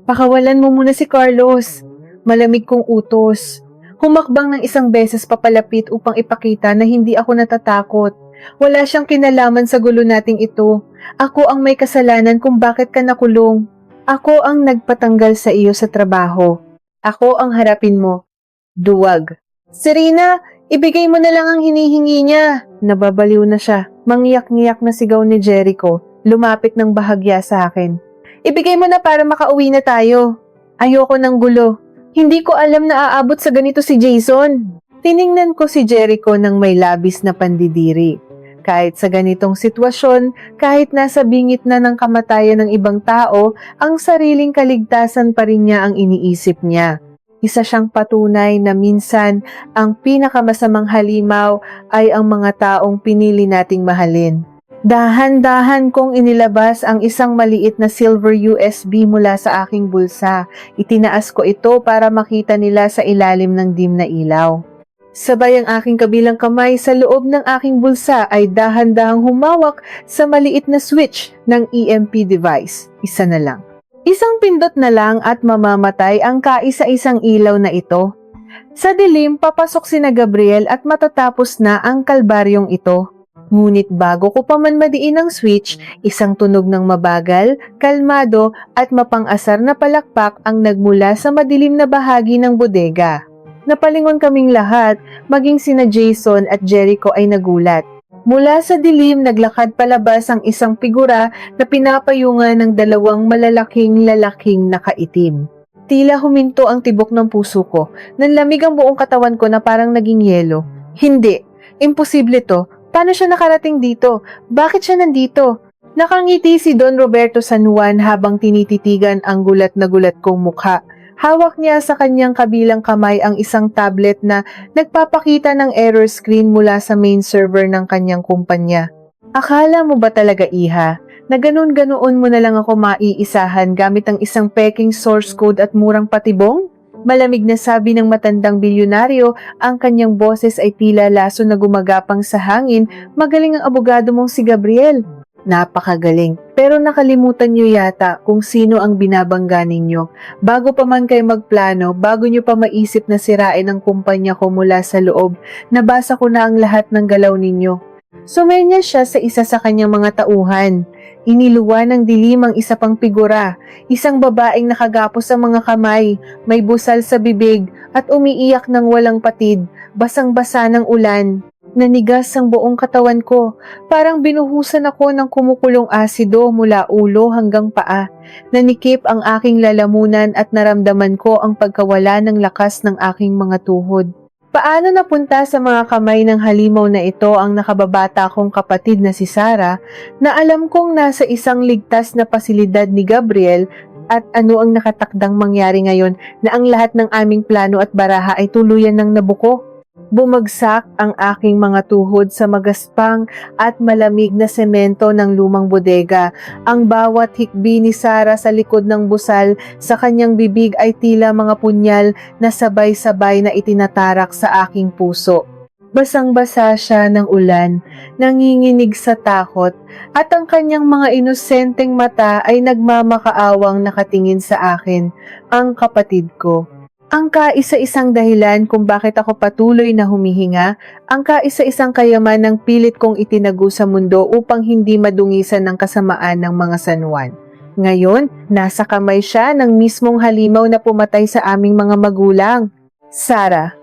S1: Pakawalan mo muna si Carlos. Malamig kong utos. Humakbang ng isang beses papalapit upang ipakita na hindi ako natatakot. Wala siyang kinalaman sa gulo nating ito. Ako ang may kasalanan kung bakit ka nakulong. Ako ang nagpatanggal sa iyo sa trabaho. Ako ang harapin mo. Duwag. Serena, ibigay mo na lang ang hinihingi niya. Nababaliw na siya. Mangyak-ngiyak na sigaw ni Jericho. Lumapit ng bahagya sa akin. Ibigay mo na para makauwi na tayo. Ayoko ng gulo. Hindi ko alam na aabot sa ganito si Jason. Tiningnan ko si Jericho ng may labis na pandidiri. Kahit sa ganitong sitwasyon, kahit nasa bingit na ng kamatayan ng ibang tao, ang sariling kaligtasan pa rin niya ang iniisip niya. Isa siyang patunay na minsan ang pinakamasamang halimaw ay ang mga taong pinili nating mahalin. Dahan-dahan kong inilabas ang isang maliit na silver USB mula sa aking bulsa. Itinaas ko ito para makita nila sa ilalim ng dim na ilaw. Sabay ang aking kabilang kamay sa loob ng aking bulsa ay dahan-dahang humawak sa maliit na switch ng EMP device. Isa na lang. Isang pindot na lang at mamamatay ang kaisa-isang ilaw na ito. Sa dilim, papasok sina Gabriel at matatapos na ang kalbaryong ito. Ngunit bago ko pa man madiin ang switch, isang tunog ng mabagal, kalmado at mapang-asar na palakpak ang nagmula sa madilim na bahagi ng bodega. Napalingon kaming lahat, maging sina Jason at Jericho ay nagulat. Mula sa dilim, naglakad palabas ang isang figura na pinapayungan ng dalawang malalaking lalaking nakaitim. Tila huminto ang tibok ng puso ko. Nanlamig ang buong katawan ko na parang naging yelo. Hindi. Imposible to. Paano siya nakarating dito? Bakit siya nandito? Nakangiti si Don Roberto San Juan habang tinititigan ang gulat na gulat kong mukha. Hawak niya sa kanyang kabilang kamay ang isang tablet na nagpapakita ng error screen mula sa main server ng kanyang kumpanya. Akala mo ba talaga, Iha, na ganun-ganoon mo na lang ako maiisahan gamit ang isang peking source code at murang patibong? Malamig na sabi ng matandang bilyonaryo, ang kanyang boses ay tila laso na gumagapang sa hangin. Magaling ang abogado mong si Gabriel. Napakagaling. Pero nakalimutan niyo yata kung sino ang binabangga ninyo. Bago pa man kayo magplano, bago niyo pa maisip na sirain ang kumpanya ko mula sa loob, nabasa ko na ang lahat ng galaw ninyo. Sumenya siya sa isa sa kanyang mga tauhan. Iniluwa ng dilim ang isa pang figura, isang babaeng nakagapos sa mga kamay, may busal sa bibig at umiiyak ng walang patid, basang-basa ng ulan. Nanigas ang buong katawan ko, parang binuhusan ako ng kumukulong asido mula ulo hanggang paa. Nanikip ang aking lalamunan at naramdaman ko ang pagkawala ng lakas ng aking mga tuhod. Paano napunta sa mga kamay ng halimaw na ito ang nakababata kong kapatid na si Sarah, na alam kong nasa isang ligtas na pasilidad ni Gabriel, at ano ang nakatakdang mangyari ngayon na ang lahat ng aming plano at baraha ay tuluyan ng nabuko? Bumagsak ang aking mga tuhod sa magaspang at malamig na semento ng lumang bodega. Ang bawat hikbi ni Sarah sa likod ng busal sa kanyang bibig ay tila mga punyal na sabay-sabay na itinatarak sa aking puso. Basang-basa siya ng ulan, nanginginig sa takot, at ang kanyang mga inosenteng mata ay nagmamakaawang nakatingin sa akin, ang kapatid ko. Ang kaisa-isang dahilan kung bakit ako patuloy na humihinga, ang kaisa-isang kayaman ng pilit kong itinago sa mundo upang hindi madungisan ng kasamaan ng mga San Juan. Ngayon, nasa kamay siya ng mismong halimaw na pumatay sa aming mga magulang. Sarah.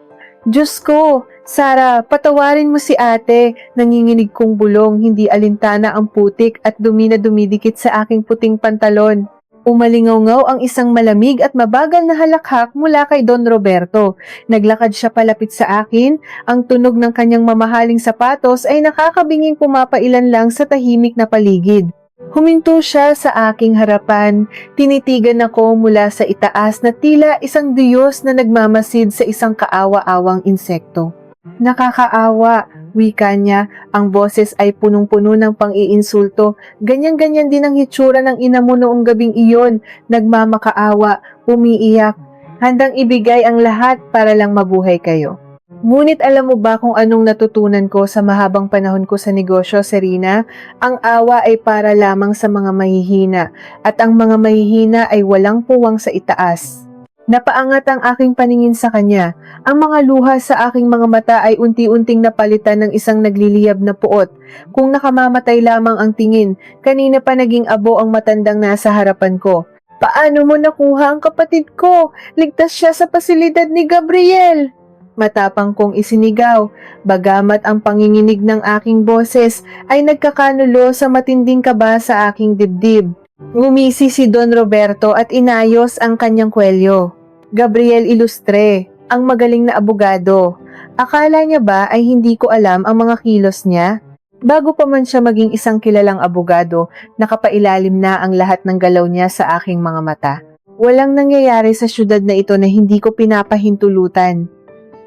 S1: Diyos ko, Sarah, patawarin mo si ate. Nanginginig kong bulong, hindi alintana ang putik at dumi na dumidikit sa aking puting pantalon. Umalingaw-ngaw ang isang malamig at mabagal na halakhak mula kay Don Roberto. Naglakad siya palapit sa akin, ang tunog ng kanyang mamahaling sapatos ay nakakabinging pumapailan lang sa tahimik na paligid. Huminto siya sa aking harapan, tinitigan ako mula sa itaas na tila isang diyos na nagmamasid sa isang kaawa-awang insekto. Nakakaawa, wika niya, ang boses ay punong-puno ng pang-iinsulto. Ganyan-ganyan din ang hitsura ng ina mo noong gabing iyon, nagmamakaawa, umiiyak, handang ibigay ang lahat para lang mabuhay kayo. Ngunit alam mo ba kung anong natutunan ko sa mahabang panahon ko sa negosyo, Serena? Ang awa ay para lamang sa mga mahihina, at ang mga mahihina ay walang puwang sa itaas. Napaangat ang aking paningin sa kanya. Ang mga luha sa aking mga mata ay unti-unting napalitan ng isang nagliliyab na puot. Kung nakamamatay lamang ang tingin, kanina pa naging abo ang matandang nasa harapan ko. Paano mo nakuha ang kapatid ko? Ligtas siya sa pasilidad ni Gabriel. Matapang kong isinigaw, bagamat ang panginginig ng aking boses ay nagkakanulo sa matinding kaba sa aking dibdib. Ngumisi si Don Roberto at inayos ang kanyang kwelyo. Gabriel Ilustre, ang magaling na abogado. Akala niya ba ay hindi ko alam ang mga kilos niya? Bago pa man siya maging isang kilalang abogado, nakapailalim na ang lahat ng galaw niya sa aking mga mata. Walang nangyayari sa syudad na ito na hindi ko pinapahintulutan.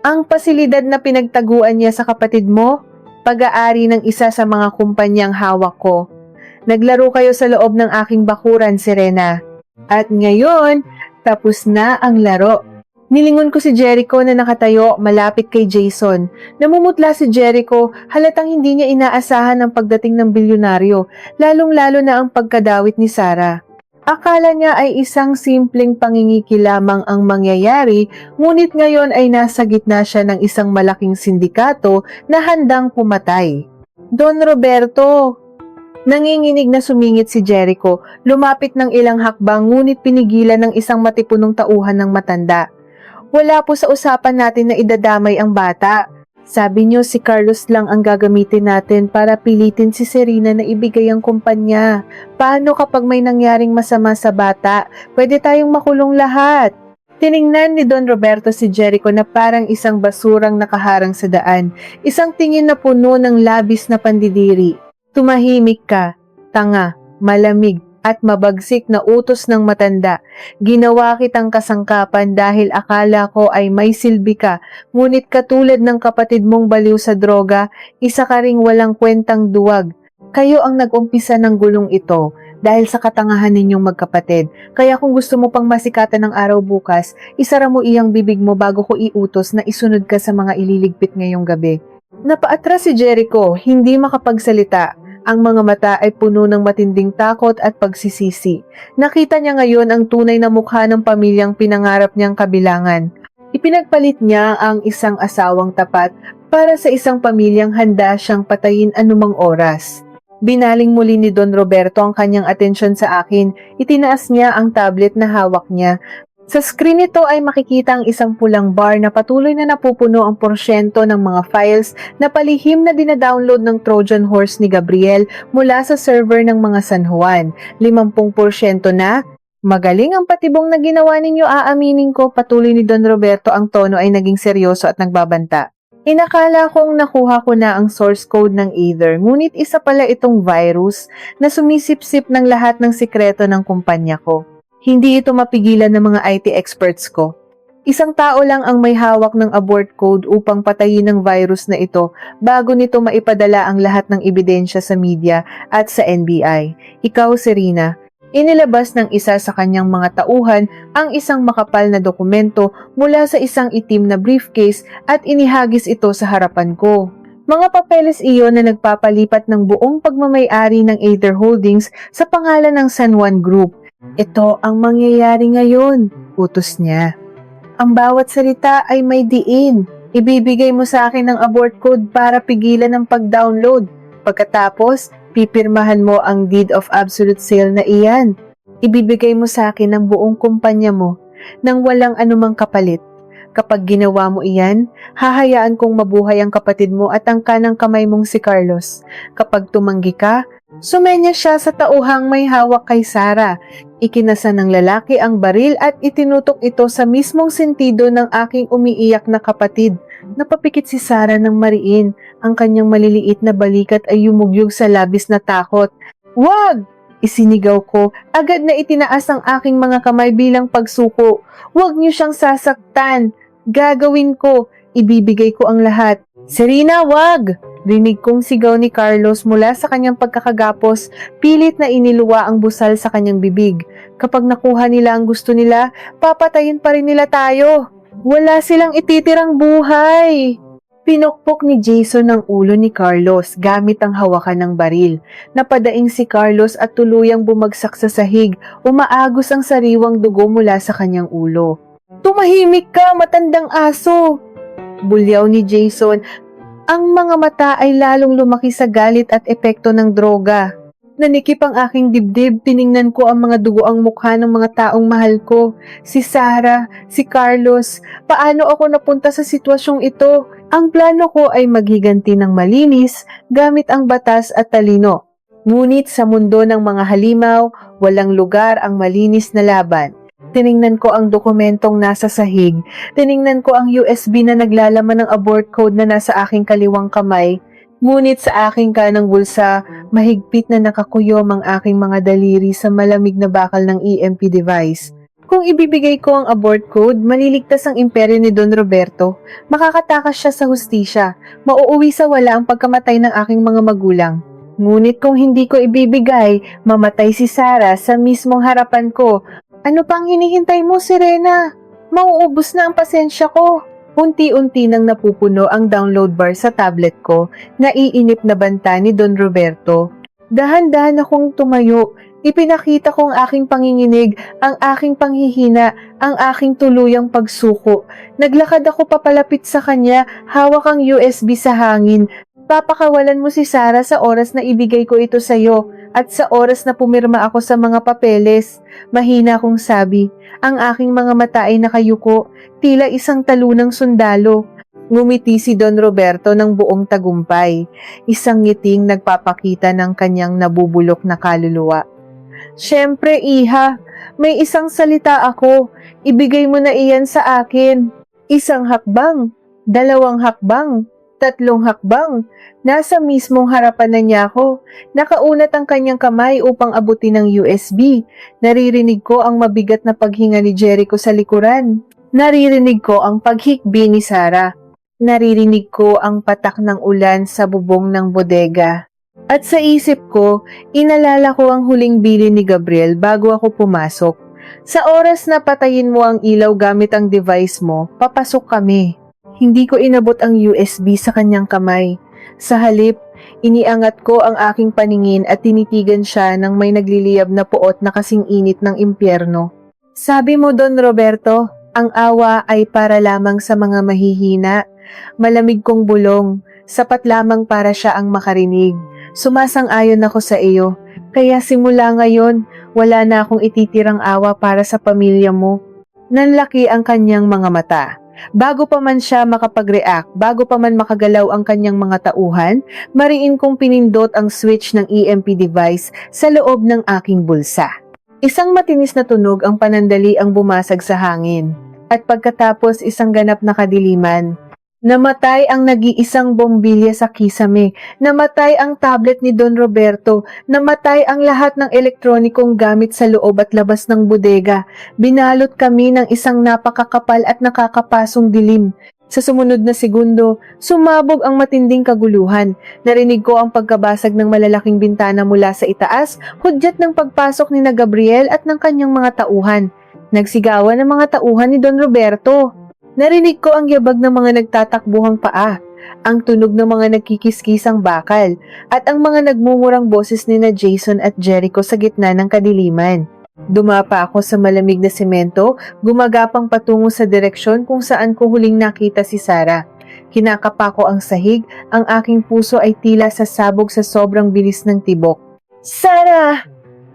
S1: Ang pasilidad na pinagtaguan niya sa kapatid mo, pag-aari ng isa sa mga kumpanyang hawak ko. Naglaro kayo sa loob ng aking bakuran, Serena. At ngayon, tapos na ang laro. Nilingon ko si Jericho na nakatayo malapit kay Jason. Namumutla si Jericho, halatang hindi niya inaasahan ang pagdating ng bilyonaryo, lalong-lalo na ang pagkadawit ni Sarah. Akala niya ay isang simpleng pangingiki lamang ang mangyayari, ngunit ngayon ay nasa gitna siya ng isang malaking sindikato na handang pumatay. Don Roberto! Nanginginig na sumingit si Jericho, lumapit ng ilang hakbang ngunit pinigilan ng isang matipunong tauhan ng matanda. Wala po sa usapan natin na idadamay ang bata. Sabi niyo si Carlos lang ang gagamitin natin para pilitin si Serena na ibigay ang kumpanya. Paano kapag may nangyaring masama sa bata? Pwede tayong makulong lahat. Tiningnan ni Don Roberto si Jericho na parang isang basurang nakaharang sa daan. Isang tingin na puno ng labis na pandidiri. Tumahimik ka, tanga, malamig, at mabagsik na utos ng matanda. Ginawa kitang kasangkapan dahil akala ko ay may silbi ka, ngunit katulad ng kapatid mong baliw sa droga, isa ka ring walang kwentang duwag. Kayo ang nag-umpisa ng gulong ito dahil sa katangahan ninyong magkapatid. Kaya kung gusto mo pang masikatan ng araw bukas, isara mo iyang bibig mo bago ko iutos na isunod ka sa mga ililigpit ngayong gabi. Napaatras si Jericho, hindi makapagsalita. Ang mga mata ay puno ng matinding takot at pagsisisi. Nakita niya ngayon ang tunay na mukha ng pamilyang pinangarap niyang kabilangan. Ipinagpalit niya ang isang asawang tapat para sa isang pamilyang handa siyang patayin anumang oras. Binaling muli ni Don Roberto ang kanyang atensyon sa akin. Itinaas niya ang tablet na hawak niya. Sa screen nito ay makikita ang isang pulang bar na patuloy na napupuno ang porsyento ng mga files na palihim na dinadownload ng Trojan Horse ni Gabriel mula sa server ng mga San Juan. 50% na. Magaling ang patibong na ginawa ninyo, aaminin ko. Patuloy ni Don Roberto, ang tono ay naging seryoso at nagbabanta. Inakala kong nakuha ko na ang source code ng Aether, ngunit isa pala itong virus na sumisipsip ng lahat ng sikreto ng kumpanya ko. Hindi ito mapigilan ng mga IT experts ko. Isang tao lang ang may hawak ng abort code upang patayin ang virus na ito bago nito maipadala ang lahat ng ebidensya sa media at sa NBI. Ikaw, Serena. Inilabas ng isa sa kanyang mga tauhan ang isang makapal na dokumento mula sa isang itim na briefcase at inihagis ito sa harapan ko. Mga papeles iyon na nagpapalipat ng buong pagmamay-ari ng Aether Holdings sa pangalan ng San Juan Group. Ito ang mangyayari ngayon, utos niya. Ang bawat salita ay may diin. Ibibigay mo sa akin ang abort code para pigilan ang pag-download. Pagkatapos, pipirmahan mo ang deed of absolute sale na iyan. Ibibigay mo sa akin ang buong kumpanya mo nang walang anumang kapalit. Kapag ginawa mo iyan, hahayaan kong mabuhay ang kapatid mo at ang kanang kamay mong si Carlos. Kapag tumanggi ka, sumenya siya sa tauhang may hawak kay Sarah. Ikinasa ng lalaki ang baril at itinutok ito sa mismong sentido ng aking umiiyak na kapatid. Napapikit si Sarah ng mariin. Ang kanyang maliliit na balikat ay yumugyog sa labis na takot. "Wag!" Isinigaw ko. Agad na itinaas ang aking mga kamay bilang pagsuko. "Wag niyo siyang sasaktan. Gagawin ko. Ibibigay ko ang lahat." "Serena, wag!" Rinig kong sigaw ni Carlos mula sa kanyang pagkakagapos, pilit na iniluwa ang busal sa kanyang bibig. Kapag nakuha nila ang gusto nila, papatayin pa rin nila tayo. Wala silang ititirang buhay. Pinukpok ni Jason ang ulo ni Carlos gamit ang hawakan ng baril. Napadaing si Carlos at tuluyang bumagsak sa sahig, umaagos ang sariwang dugo mula sa kanyang ulo. "Tumahimik ka, matandang aso!" Bulyaw ni Jason. Ang mga mata ay lalong lumaki sa galit at epekto ng droga. Nanikip ang aking dibdib, tiningnan ko ang mga dugoang mukha ng mga taong mahal ko. Si Sarah, si Carlos, paano ako napunta sa sitwasyong ito? Ang plano ko ay maghiganti ng malinis gamit ang batas at talino. Ngunit sa mundo ng mga halimaw, walang lugar ang malinis na laban. Tiningnan ko ang dokumentong nasa sahig. Tiningnan ko ang USB na naglalaman ng abort code na nasa aking kaliwang kamay. Ngunit sa aking kanang bulsa, mahigpit na nakakuyom ang aking mga daliri sa malamig na bakal ng EMP device. Kung ibibigay ko ang abort code, maliligtas ang imperyo ni Don Roberto. Makakatakas siya sa hustisya. Mauuwi sa wala ang pagkamatay ng aking mga magulang. Ngunit kung hindi ko ibibigay, mamatay si Sarah sa mismong harapan ko. Ano pang hinihintay mo, Serena? Mauubos na ang pasensya ko. Unti-unti nang napupuno ang download bar sa tablet ko, naiinip na banta ni Don Roberto. Dahan-dahan akong tumayo, Ipinakita kong aking panginginig, ang aking panghihina, ang aking tuluyang pagsuko. Naglakad ako papalapit sa kanya, hawak ang USB sa hangin. Papakawalan mo si Sarah sa oras na ibigay ko ito sa'yo at sa oras na pumirma ako sa mga papeles. Mahina kong sabi. Ang aking mga mata ay nakayuko, tila isang talunang sundalo. Ngumiti si Don Roberto ng buong tagumpay. Isang ngiting nagpapakita ng kanyang nabubulok na kaluluwa. Siyempre, Iha, may isang salita ako. Ibigay mo na iyan sa akin. Isang hakbang, 2 hakbang, 3 hakbang. Nasa mismong harapan na niya ako. Nakaunat ang kanyang kamay upang abutin ng USB. Naririnig ko ang mabigat na paghinga ni Jericho sa likuran. Naririnig ko ang paghikbi ni Sarah. Naririnig ko ang patak ng ulan sa bubong ng bodega. At sa isip ko, inalala ko ang huling bilin ni Gabriel bago ako pumasok. Sa oras na patayin mo ang ilaw gamit ang device mo, papasok kami. Hindi ko inabot ang USB sa kanyang kamay. Sa halip, iniangat ko ang aking paningin at tinitigan siya ng may nagliliyab na puot na kasing init ng impyerno. Sabi mo, Don Roberto, ang awa ay para lamang sa mga mahihina. Malamig kong bulong, sapat lamang para siya ang makarinig. Sumasang-ayon ako sa iyo, kaya simula ngayon, wala na akong ititirang awa para sa pamilya mo. Nanlaki ang kanyang mga mata. Bago pa man siya makapag-react, bago pa man makagalaw ang kanyang mga tauhan, mariin kong pinindot ang switch ng EMP device sa loob ng aking bulsa. Isang matinis na tunog ang panandali ang bumasag sa hangin. At pagkatapos isang ganap na kadiliman, namatay ang nag-iisang bombilya sa kisame. Namatay ang tablet ni Don Roberto. Namatay ang lahat ng elektronikong gamit sa loob at labas ng bodega. Binalot kami ng isang napakakapal at nakakapasong dilim. Sa sumunod na segundo, sumabog ang matinding kaguluhan. Narinig ko ang pagkabasag ng malalaking bintana mula sa itaas, hudyat ng pagpasok ni na Gabriel at ng kanyang mga tauhan. Nagsigawan ang mga tauhan ni Don Roberto. Narinig ko ang yabag ng mga nagtatakbuhang paa, ang tunog ng mga nagkikiskisang bakal, at ang mga nagmumurang boses ni na Jason at Jericho sa gitna ng kadiliman. Dumapa ako sa malamig na semento, gumagapang patungo sa direksyon kung saan ko huling nakita si Sarah. Kinakapa ko ang sahig, ang aking puso ay tila sasabog sa sobrang bilis ng tibok. Sarah!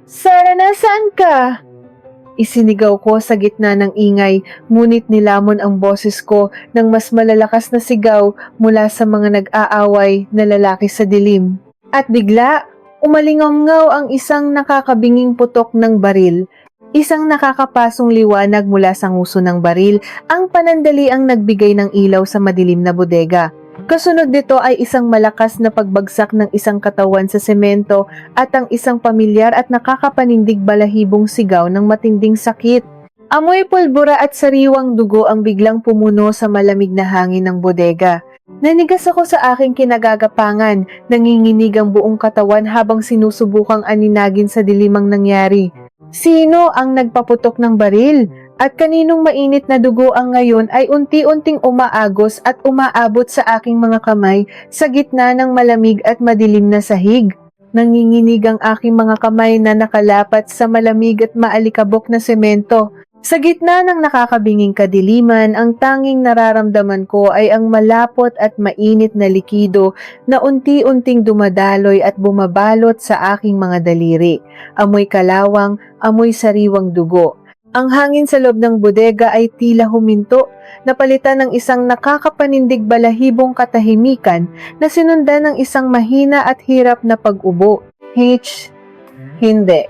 S1: Sarah, nasaan ka? Isinigaw ko sa gitna ng ingay, ngunit nilamon ang boses ko ng mas malalakas na sigaw mula sa mga nag-aaway na lalaki sa dilim. At bigla, umalingaw ang isang nakakabinging putok ng baril. Isang nakakapasong liwanag mula sa nguso ng baril, ang panandali ang nagbigay ng ilaw sa madilim na bodega. Kasunod nito ay isang malakas na pagbagsak ng isang katawan sa semento at ang isang pamilyar at nakakapanindig balahibong sigaw ng matinding sakit. Amoy pulbura at sariwang dugo ang biglang pumuno sa malamig na hangin ng bodega. Nanigas ako sa aking kinagagapangan, nanginginig ang buong katawan habang sinusubukang aninagin sa dilimang nangyari. Sino ang nagpaputok ng baril? At kaninong mainit na dugo ang ngayon ay unti-unting umaagos at umaabot sa aking mga kamay sa gitna ng malamig at madilim na sahig. Nanginginig ang aking mga kamay na nakalapat sa malamig at maalikabok na semento. Sa gitna ng nakakabinging kadiliman, ang tanging nararamdaman ko ay ang malapot at mainit na likido na unti-unting dumadaloy at bumabalot sa aking mga daliri. Amoy kalawang, amoy sariwang dugo. Ang hangin sa loob ng bodega ay tila huminto, napalitan ng isang nakakapanindig balahibong katahimikan na sinundan ng isang mahina at hirap na pag-ubo. Hindi.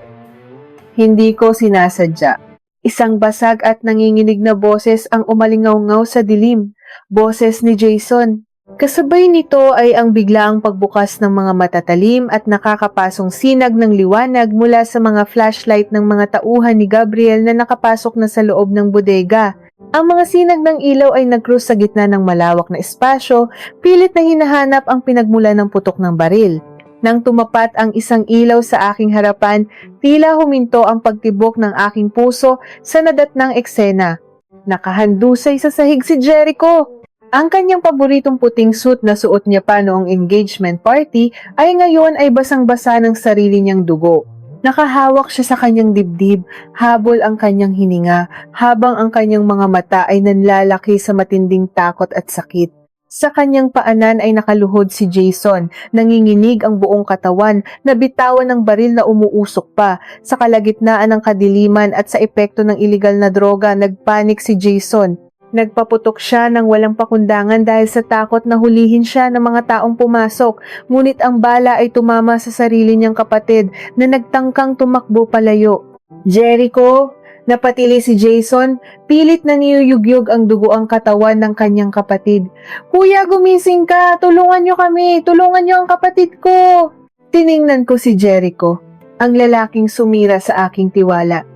S1: Hindi ko sinasadya. Isang basag at nanginginig na boses ang umalingaw-ngaw sa dilim. Boses ni Jason. Kasabay nito ay ang biglaang pagbukas ng mga matatalim at nakakapasong sinag ng liwanag mula sa mga flashlight ng mga tauhan ni Gabriel na nakapasok na sa loob ng bodega. Ang mga sinag ng ilaw ay nag-cruise sa gitna ng malawak na espasyo, pilit na hinahanap ang pinagmula ng putok ng baril. Nang tumapat ang isang ilaw sa aking harapan, tila huminto ang pagtibok ng aking puso sa nadatnang eksena. Nakahandusay sa sahig si Jericho. Ang kanyang paboritong puting suit na suot niya pa noong engagement party ay ngayon ay basang-basa ng sarili niyang dugo. Nakahawak siya sa kanyang dibdib, habol ang kanyang hininga, habang ang kanyang mga mata ay nanlalaki sa matinding takot at sakit. Sa kanyang paanan ay nakaluhod si Jason, nanginginig ang buong katawan, nabitawan ng baril na umuusok pa. Sa kalagitnaan ng kadiliman at sa epekto ng iligal na droga, nagpanik si Jason. Nagpaputok siya ng walang pakundangan dahil sa takot na hulihin siya ng mga taong pumasok, ngunit ang bala ay tumama sa sarili niyang kapatid na nagtangkang tumakbo palayo. Jericho! Napatili si Jason, pilit na niyuyugyug ang dugo ang katawan ng kanyang kapatid. Kuya, gumising ka! Tulungan niyo kami! Tulungan niyo ang kapatid ko! Tiningnan ko si Jericho, ang lalaking sumira sa aking tiwala.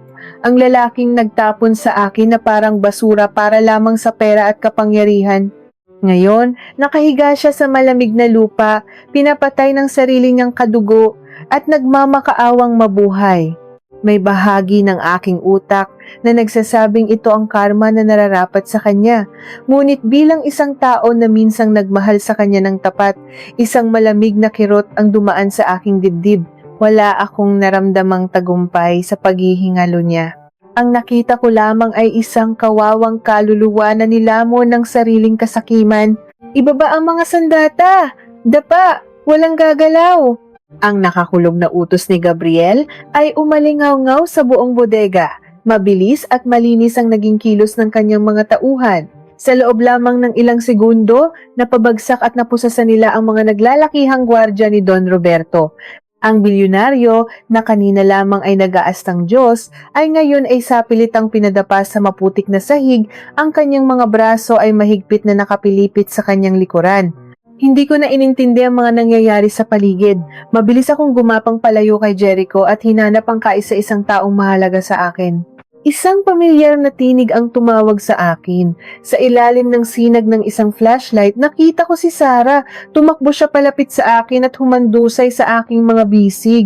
S1: Ang lalaking nagtapon sa akin na parang basura para lamang sa pera at kapangyarihan. Ngayon, nakahiga siya sa malamig na lupa, pinapatay ng sarili niyang kadugo at nagmamakaawang mabuhay. May bahagi ng aking utak na nagsasabing ito ang karma na nararapat sa kanya. Ngunit bilang isang tao na minsang nagmahal sa kanya ng tapat, isang malamig na kirot ang dumaan sa aking dibdib. Wala akong naramdamang tagumpay sa paghihingalo niya. Ang nakita ko lamang ay isang kawawang kaluluwa na nilamon ng sariling kasakiman. Ibaba ang mga sandata! Dapa! Walang gagalaw! Ang nakakulog na utos ni Gabriel ay umalingaw-ngaw sa buong bodega. Mabilis at malinis ang naging kilos ng kanyang mga tauhan. Sa loob lamang ng ilang segundo, napabagsak at napusasan nila ang mga naglalakihang gwardya ni Don Roberto. Ang bilyonaryo na kanina lamang ay nag-aastang Diyos ay ngayon ay sapilitang pinadapa sa maputik na sahig, ang kanyang mga braso ay mahigpit na nakapilipit sa kanyang likuran. Hindi ko na inintindi ang mga nangyayari sa paligid. Mabilis akong gumapang palayo kay Jericho at hinanap ang kaisa-isang taong mahalaga sa akin. Isang pamilyar na tinig ang tumawag sa akin. Sa ilalim ng sinag ng isang flashlight, nakita ko si Sarah. Tumakbo siya palapit sa akin at humandusay sa aking mga bisig.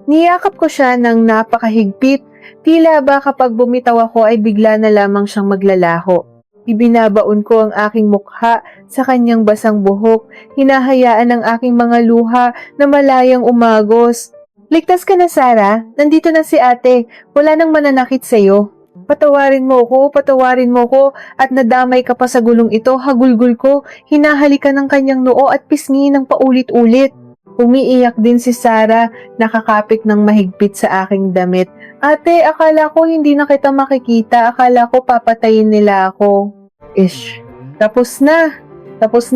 S1: Niyakap ko siya ng napakahigpit. Tila ba kapag bumitaw ako ay bigla na lamang siyang maglalaho. Ibinabaon ko ang aking mukha sa kanyang basang buhok. Hinahayaan ang aking mga luha na malayang umagos. Ligtas ka na, Sarah. Nandito na si ate. Wala nang mananakit sa'yo. Patawarin mo ko at nadamay ka pa sa gulong ito, hagulgul ko. Hinahalikan ng kanyang noo at pisngi ng paulit-ulit. Umiiyak din si Sarah, nakakapit ng mahigpit sa aking damit. Ate, akala ko hindi na kita makikita. Akala ko papatayin nila ako. Ish, tapos na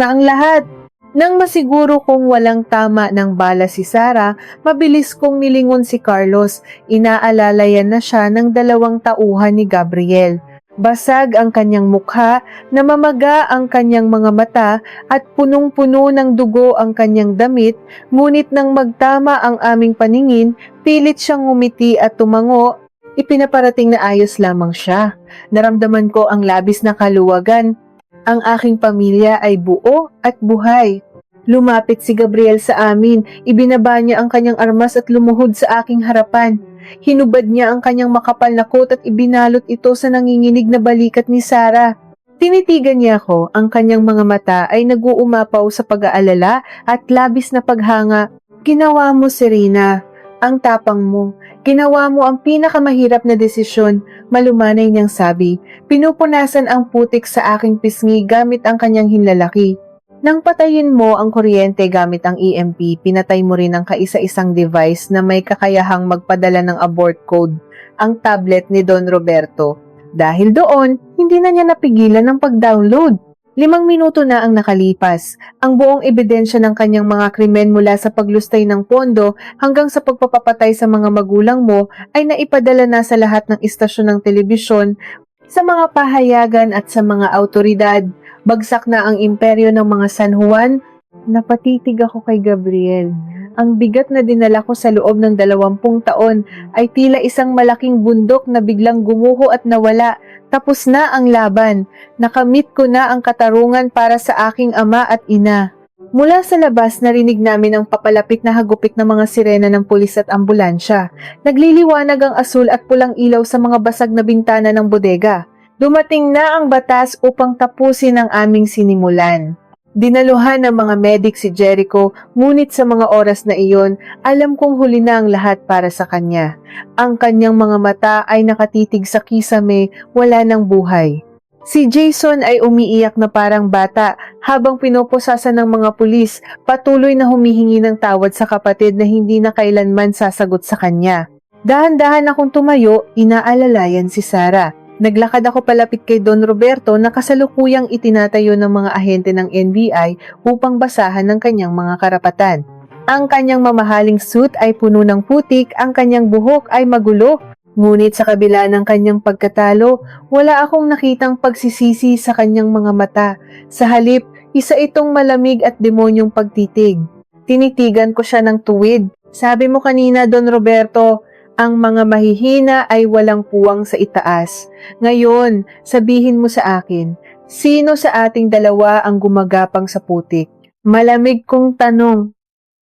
S1: ang lahat. Nang masiguro kong walang tama ng bala si Sarah, mabilis kong nilingon si Carlos. Inaalalayan na siya ng 2 tauhan ni Gabriel. Basag ang kanyang mukha, namamaga ang kanyang mga mata at punong-puno ng dugo ang kanyang damit, ngunit nang magtama ang aming paningin, pilit siyang ngumiti at tumango. Ipinaparating na ayos lamang siya. Naramdaman ko ang labis na kaluwagan. Ang aking pamilya ay buo at buhay. Lumapit si Gabriel sa amin, ibinaba niya ang kanyang armas at lumuhod sa aking harapan. Hinubad niya ang kanyang makapal na coat at ibinalot ito sa nanginginig na balikat ni Sarah. Tinitigan niya ako, ang kanyang mga mata ay nag-uumapaw sa pag-aalala at labis na paghanga. Ginawa mo, Serena. Ang tapang mo. Ginawa mo ang pinakamahirap na desisyon, malumanay niyang sabi. Pinupunasan ang putik sa aking pisngi gamit ang kanyang hinlalaki. Nang patayin mo ang kuryente gamit ang EMP, pinatay mo rin ang kaisa-isang device na may kakayahang magpadala ng abort code, ang tablet ni Don Roberto. Dahil doon, hindi na niya napigilan ng pag-download. 5 minuto na ang nakalipas. Ang buong ebidensya ng kanyang mga krimen mula sa paglustay ng pondo hanggang sa pagpapapatay sa mga magulang mo ay naipadala na sa lahat ng istasyon ng telebisyon, sa mga pahayagan at sa mga autoridad. Bagsak na ang imperyo ng mga San Juan. Napatitig ako kay Gabriel. Ang bigat na dinala ko sa loob ng 20 taon ay tila isang malaking bundok na biglang gumuho at nawala. Tapos na ang laban. Nakamit ko na ang katarungan para sa aking ama at ina. Mula sa labas, narinig namin ang papalapit na hagupit ng mga sirena ng pulis at ambulansya. Nagliliwanag ang asul at pulang ilaw sa mga basag na bintana ng bodega. Dumating na ang batas upang tapusin ang aming sinimulan. Dinaluhan ng mga medic si Jericho, ngunit sa mga oras na iyon, alam kong huli na ang lahat para sa kanya. Ang kanyang mga mata ay nakatitig sa kisame, wala ng buhay. Si Jason ay umiiyak na parang bata habang pinoposasan ng mga pulis, patuloy na humihingi ng tawad sa kapatid na hindi na kailanman sasagot sa kanya. Dahan-dahan akong tumayo, inaalalayan si Sarah. Naglakad ako palapit kay Don Roberto na kasalukuyang itinatayo ng mga ahente ng NBI upang basahan ng kanyang mga karapatan. Ang kanyang mamahaling suit ay puno ng putik, ang kanyang buhok ay magulo. Ngunit sa kabila ng kanyang pagkatalo, wala akong nakitang pagsisisi sa kanyang mga mata. Sa halip, isa itong malamig at demonyong pagtitig. Tinitigan ko siya ng tuwid. Sabi mo kanina, Don Roberto, ang mga mahihina ay walang puwang sa itaas. Ngayon, sabihin mo sa akin, sino sa ating dalawa ang gumagapang sa putik? Malamig kong tanong.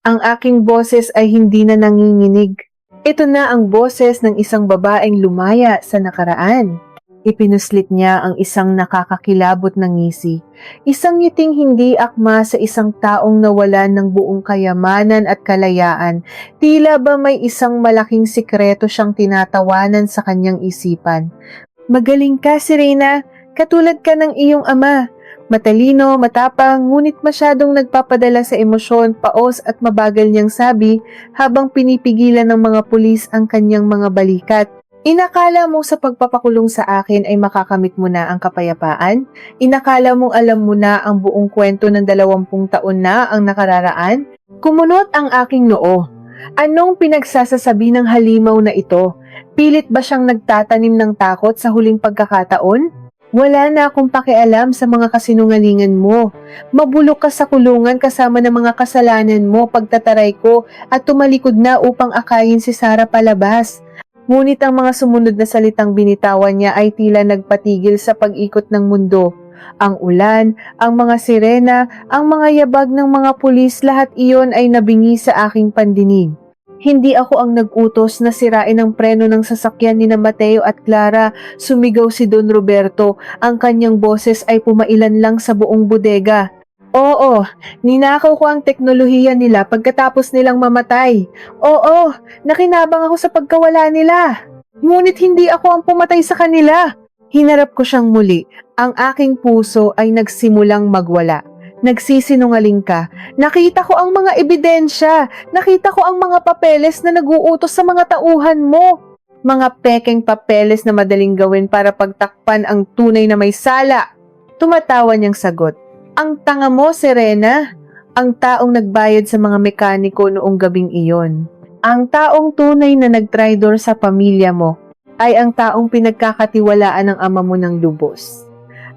S1: Ang aking boses ay hindi na nanginginig. Ito na ang boses ng isang babaeng lumaya sa nakaraan. Ipinuslit niya ang isang nakakakilabot na ngisi. Isang ngiting hindi akma sa isang taong nawalan ng buong kayamanan at kalayaan. Tila ba may isang malaking sikreto siyang tinatawanan sa kanyang isipan. Magaling ka, Serena. Katulad ka ng iyong ama. Matalino, matapang, ngunit masyadong nagpapadala sa emosyon, paos at mabagal niyang sabi habang pinipigilan ng mga pulis ang kanyang mga balikat. Inakala mo sa pagpapakulong sa akin ay makakamit mo na ang kapayapaan? Inakala mong alam mo na ang buong kwento ng 20 taon na ang nakararaan? Kumunot ang aking noo. Anong pinagsasasabi ng halimaw na ito? Pilit ba siyang nagtatanim ng takot sa huling pagkakataon? Wala na akong pakialam sa mga kasinungalingan mo. Mabulok ka sa kulungan kasama ng mga kasalanan mo, pagtataray ko at tumalikod na upang akayin si Sarah palabas. Ngunit ang mga sumunod na salitang binitawan niya ay tila nagpatigil sa pag-ikot ng mundo. Ang ulan, ang mga sirena, ang mga yabag ng mga pulis, lahat iyon ay nabingi sa aking pandinig. Hindi ako ang nag-utos na sirain ang preno ng sasakyan ni Mateo at Clara, sumigaw si Don Roberto. Ang kanyang boses ay pumailan lang sa buong bodega. Oo, ninakaw ko ang teknolohiya nila pagkatapos nilang mamatay. Oo, nakinabang ako sa pagkawala nila. Ngunit hindi ako ang pumatay sa kanila. Hinarap ko siyang muli. Ang aking puso ay nagsimulang magwala. Nagsisinungaling ka. Nakita ko ang mga ebidensya. Nakita ko ang mga papeles na nag-uutos sa mga tauhan mo. Mga pekeng papeles na madaling gawin para pagtakpan ang tunay na may sala. Tumatawa niyang sagot. Ang tanga mo, Serena. Ang taong nagbayad sa mga mekaniko noong gabing iyon. Ang taong tunay na nagtraidor sa pamilya mo ay ang taong pinagkakatiwalaan ng ama mo ng lubos.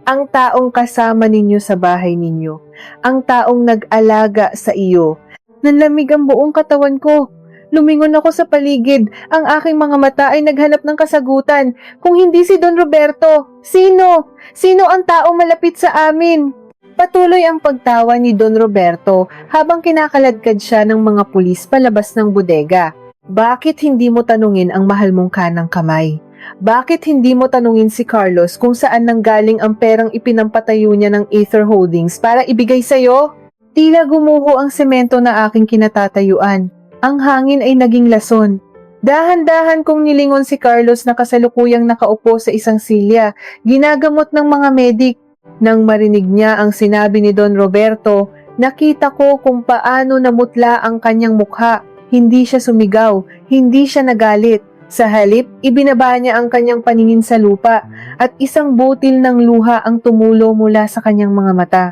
S1: Ang taong kasama ninyo sa bahay ninyo, ang taong nag-alaga sa iyo. Nanlamig ang buong katawan ko. Lumingon ako sa paligid, ang aking mga mata ay naghanap ng kasagutan. Kung hindi si Don Roberto, sino? Sino ang taong malapit sa amin? Patuloy ang pagtawa ni Don Roberto habang kinakaladkad siya ng mga pulis palabas ng bodega. Bakit hindi mo tanungin ang mahal mong kanang kamay? Bakit hindi mo tanungin si Carlos kung saan nanggaling ang perang ipinampatayo niya ng Aether Holdings para ibigay sa'yo? Tila gumuho ang semento na aking kinatatayuan. Ang hangin ay naging lason. Dahan-dahan kong nilingon si Carlos na kasalukuyang nakaupo sa isang silya, ginagamot ng mga medik. Nang marinig niya ang sinabi ni Don Roberto, nakita ko kung paano namutla ang kanyang mukha. Hindi siya sumigaw, hindi siya nagalit. Sa halip, ibinaba niya ang kanyang paningin sa lupa at isang butil ng luha ang tumulo mula sa kanyang mga mata.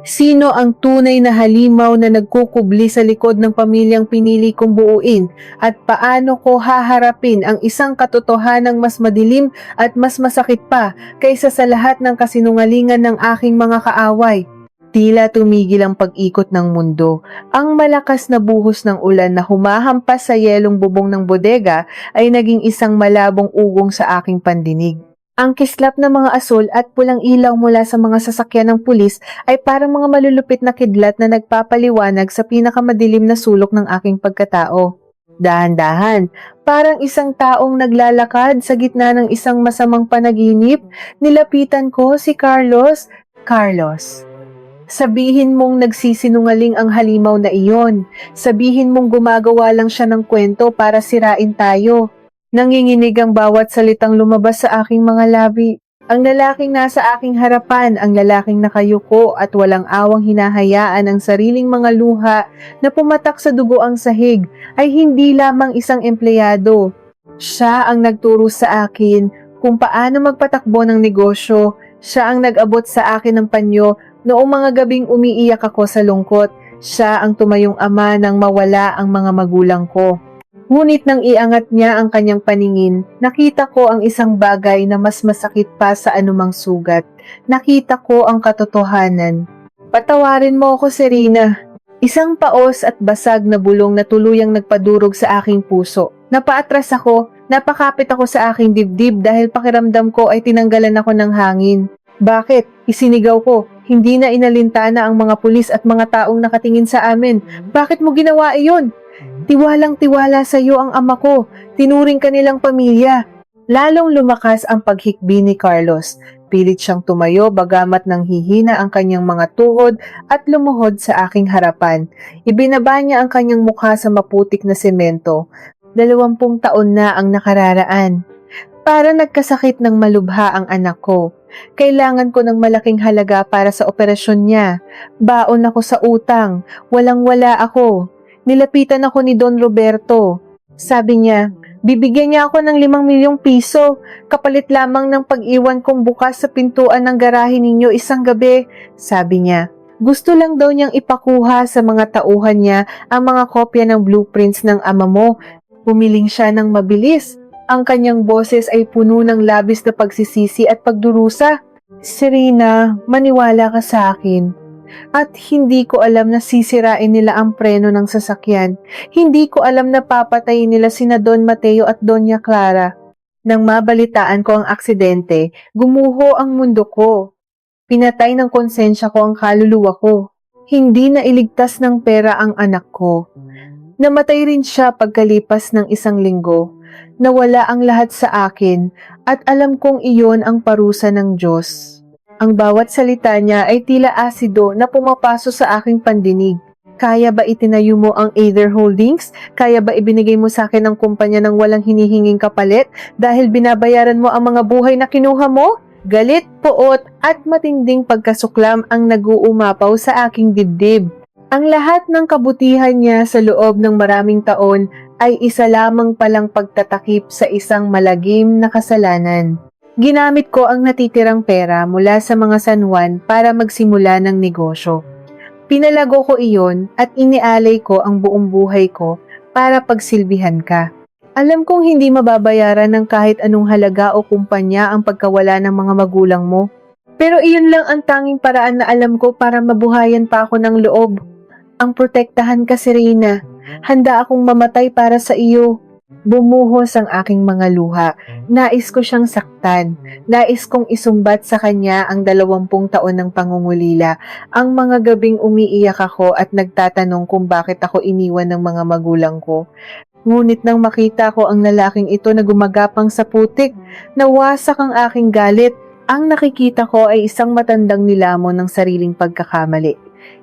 S1: Sino ang tunay na halimaw na nagkukubli sa likod ng pamilyang pinili kong buuin at paano ko haharapin ang isang katotohanang mas madilim at mas masakit pa kaysa sa lahat ng kasinungalingan ng aking mga kaaway? Tila tumigil ang pag-ikot ng mundo. Ang malakas na buhos ng ulan na humahampas sa yelong bubong ng bodega ay naging isang malabong ugong sa aking pandinig. Ang kislap ng mga asul at pulang ilaw mula sa mga sasakyan ng pulis ay parang mga malulupit na kidlat na nagpapaliwanag sa pinakamadilim na sulok ng aking pagkatao. Dahan-dahan, parang isang taong naglalakad sa gitna ng isang masamang panaginip, nilapitan ko si Carlos. Carlos. Sabihin mong nagsisinungaling ang halimaw na iyon. Sabihin mong gumagawa lang siya ng kwento para sirain tayo. Nanginginig ang bawat salitang lumabas sa aking mga labi. Ang lalaking nasa aking harapan, ang lalaking nakayuko at walang awang hinahayaan ang sariling mga luha na pumatak sa dugo ang sahig, ay hindi lamang isang empleyado. Siya ang nagturo sa akin kung paano magpatakbo ng negosyo. Siya ang nag-abot sa akin ng panyo noong mga gabing umiiyak ako sa lungkot. Siya ang tumayong ama nang mawala ang mga magulang ko. Ngunit nang iangat niya ang kanyang paningin, nakita ko ang isang bagay na mas masakit pa sa anumang sugat. Nakita ko ang katotohanan. Patawarin mo ako, Serena. Isang paos at basag na bulong na tuluyang nagpadurog sa aking puso. Napaatras ako, napakapit ako sa aking dibdib dahil pakiramdam ko ay tinanggalan ako ng hangin. Bakit? Isinigaw ko. Hindi na inalintana ang mga pulis at mga taong nakatingin sa amin. Bakit mo ginawa iyon? Tiwalang-tiwala sa iyo ang ama ko. Tinuring ka nilang pamilya. Lalong lumakas ang paghikbi ni Carlos. Pilit siyang tumayo bagamat nang hihina ang kanyang mga tuhod at lumuhod sa aking harapan. Ibinaba niya ang kanyang mukha sa maputik na semento. 20 taon na ang nakararaan. Para nagkasakit ng malubha ang anak ko. Kailangan ko ng malaking halaga para sa operasyon niya. Baon ako sa utang. Walang-wala ako. Nilapitan ako ni Don Roberto. Sabi niya, bibigyan niya ako ng 5 milyong piso, kapalit lamang ng pag-iwan kong bukas sa pintuan ng garahe ninyo isang gabi. Sabi niya, gusto lang daw niyang ipakuha sa mga tauhan niya ang mga kopya ng blueprints ng ama mo. Pumiling siya ng mabilis. Ang kanyang boses ay puno ng labis na pagsisisi at pagdurusa. Serena, maniwala ka sa akin. At hindi ko alam na sisirain nila ang preno ng sasakyan. Hindi ko alam na papatayin nila sina Don Mateo at Doña Clara. Nang mabalitaan ko ang aksidente, gumuho ang mundo ko. Pinatay ng konsensya ko ang kaluluwa ko. Hindi na iligtas ng pera ang anak ko. Namatay rin siya pagkalipas ng 1 linggo. Nawala ang lahat sa akin at alam kong iyon ang parusa ng Diyos. Ang bawat salita niya ay tila asido na pumapaso sa aking pandinig. Kaya ba itinayo mo ang Aether Holdings? Kaya ba ibinigay mo sa akin ang kumpanya ng walang hinihinging kapalit dahil binabayaran mo ang mga buhay na kinuha mo? Galit, puot at matinding pagkasuklam ang nag-uumapaw sa aking dibdib. Ang lahat ng kabutihan niya sa loob ng maraming taon ay isa lamang palang pagtatakip sa isang malagim na kasalanan. Ginamit ko ang natitirang pera mula sa mga San Juan para magsimula ng negosyo. Pinalago ko iyon at inialay ko ang buong buhay ko para pagsilbihan ka. Alam kong hindi mababayaran ng kahit anong halaga o kumpanya ang pagkawala ng mga magulang mo. Pero iyon lang ang tanging paraan na alam ko para mabuhayan pa ako ng loob. Ang protektahan ka, Serena. Handa akong mamatay para sa iyo. Bumuhos ang aking mga luha. Nais ko siyang saktan. Nais kong isumbat sa kanya ang 20 taon ng pangungulila. Ang mga gabing umiiyak ako at nagtatanong kung bakit ako iniwan ng mga magulang ko. Ngunit nang makita ko ang lalaking ito na gumagapang sa putik, nawasak ang aking galit. Ang nakikita ko ay isang matandang nilamon ng sariling pagkakamali.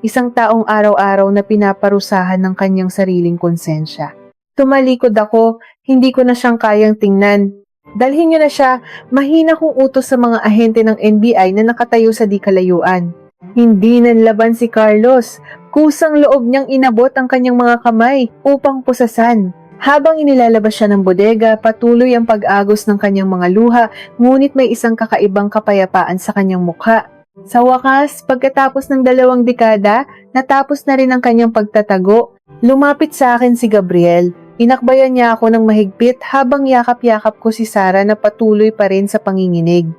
S1: Isang taong araw-araw na pinaparusahan ng kanyang sariling konsensya. Tumalikod ako, hindi ko na siyang kayang tingnan. Dalhin niyo na siya, mahina kong utos sa mga ahente ng NBI na nakatayo sa di kalayuan. Hindi nanlaban si Carlos. Kusang loob niyang inabot ang kanyang mga kamay upang pusasan. Habang inilalabas siya ng bodega, patuloy ang pag-agos ng kanyang mga luha, ngunit may isang kakaibang kapayapaan sa kanyang mukha. Sa wakas, pagkatapos ng 2 dekada, natapos na rin ang kanyang pagtatago. Lumapit sa akin si Gabriel. Inakbayan niya ako ng mahigpit habang yakap-yakap ko si Sarah na patuloy pa rin sa panginginig.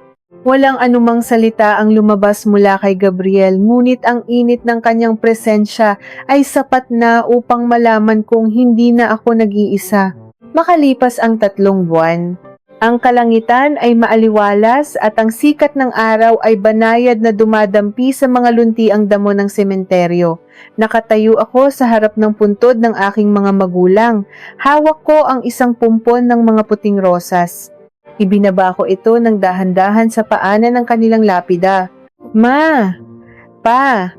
S1: Walang anumang salita ang lumabas mula kay Gabriel, ngunit ang init ng kanyang presensya ay sapat na upang malaman kong hindi na ako nag-iisa. Makalipas ang 3 buwan, ang kalangitan ay maaliwalas at ang sikat ng araw ay banayad na dumadampi sa mga luntiang damo ng sementeryo. Nakatayo ako sa harap ng puntod ng aking mga magulang. Hawak ko ang isang pumpon ng mga puting rosas. Ibinaba ko ito ng dahan-dahan sa paanan ng kanilang lapida. Ma! Pa!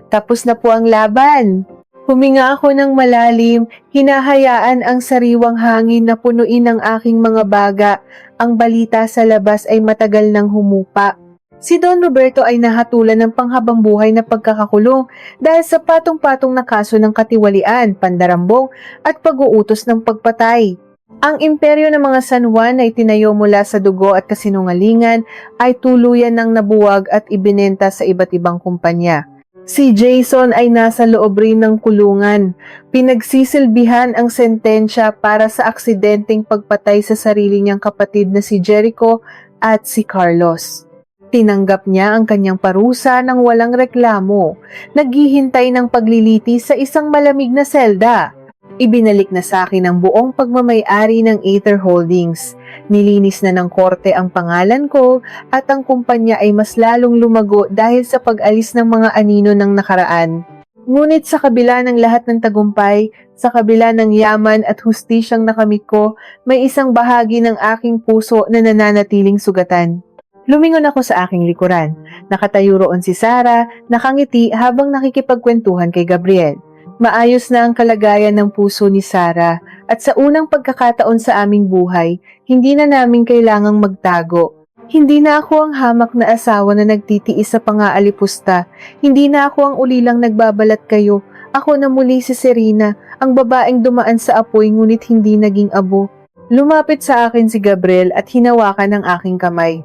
S1: Tapos na po ang laban. Huminga ako ng malalim, hinahayaan ang sariwang hangin na punuin ang aking mga baga. Ang balita sa labas ay matagal nang humupa. Si Don Roberto ay nahatulan ng panghabang buhay na pagkakakulong dahil sa patong-patong na kaso ng katiwalian, pandarambong at pag-uutos ng pagpatay. Ang imperyo ng mga San Juan na itinayo mula sa dugo at kasinungalingan ay tuluyan ng nabuwag at ibinenta sa iba't ibang kumpanya. Si Jason ay nasa loob rin ng kulungan. Pinagsisilbihan ang sentensya para sa aksidenteng pagpatay sa sarili niyang kapatid na si Jericho at si Carlos. Tinanggap niya ang kanyang parusa ng walang reklamo, naghihintay ng pagliliti sa isang malamig na selda. Ibinalik na sa akin ang buong pagmamay-ari ng Aether Holdings. Nilinis na ng korte ang pangalan ko at ang kumpanya ay mas lalong lumago dahil sa pag-alis ng mga anino ng nakaraan. Ngunit sa kabila ng lahat ng tagumpay, sa kabila ng yaman at hustisyang nakamit ko, may isang bahagi ng aking puso na nananatiling sugatan. Lumingon ako sa aking likuran. Nakatayo roon si Sarah, nakangiti habang nakikipagkwentuhan kay Gabriel. Maayos na ang kalagayan ng puso ni Sarah at sa unang pagkakataon sa aming buhay, hindi na namin kailangang magtago. Hindi na ako ang hamak na asawa na nagtitiis sa pangaalipusta. Hindi na ako ang ulilang nagbabalat kayo. Ako na muli si Serena, ang babaeng dumaan sa apoy ngunit hindi naging abo. Lumapit sa akin si Gabriel at hinawakan ang aking kamay.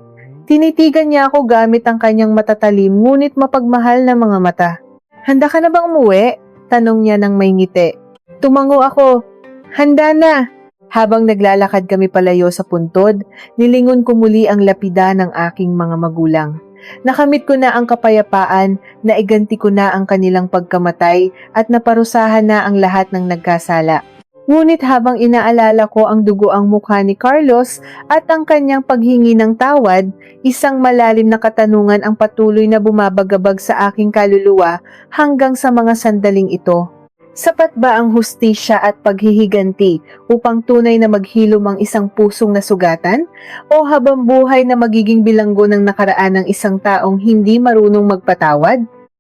S1: Tinitigan niya ako gamit ang kanyang matatalim ngunit mapagmahal na mga mata. Handa ka na bang umuwi? Tanong niya ng may ngiti. Tumango ako. Handa na. Habang naglalakad kami palayo sa puntod, nilingon ko muli ang lapida ng aking mga magulang. Nakamit ko na ang kapayapaan, naiganti ko na ang kanilang pagkamatay at naparusahan na ang lahat ng nagkasala. Ngunit habang inaalala ko ang dugoang mukha ni Carlos at ang kanyang paghingi ng tawad, isang malalim na katanungan ang patuloy na bumabagabag sa aking kaluluwa hanggang sa mga sandaling ito. Sapat ba ang hustisya at paghihiganti upang tunay na maghilom ang isang pusong nasugatan? O habang buhay na magiging bilanggo ng nakaraan ng isang taong hindi marunong magpatawad?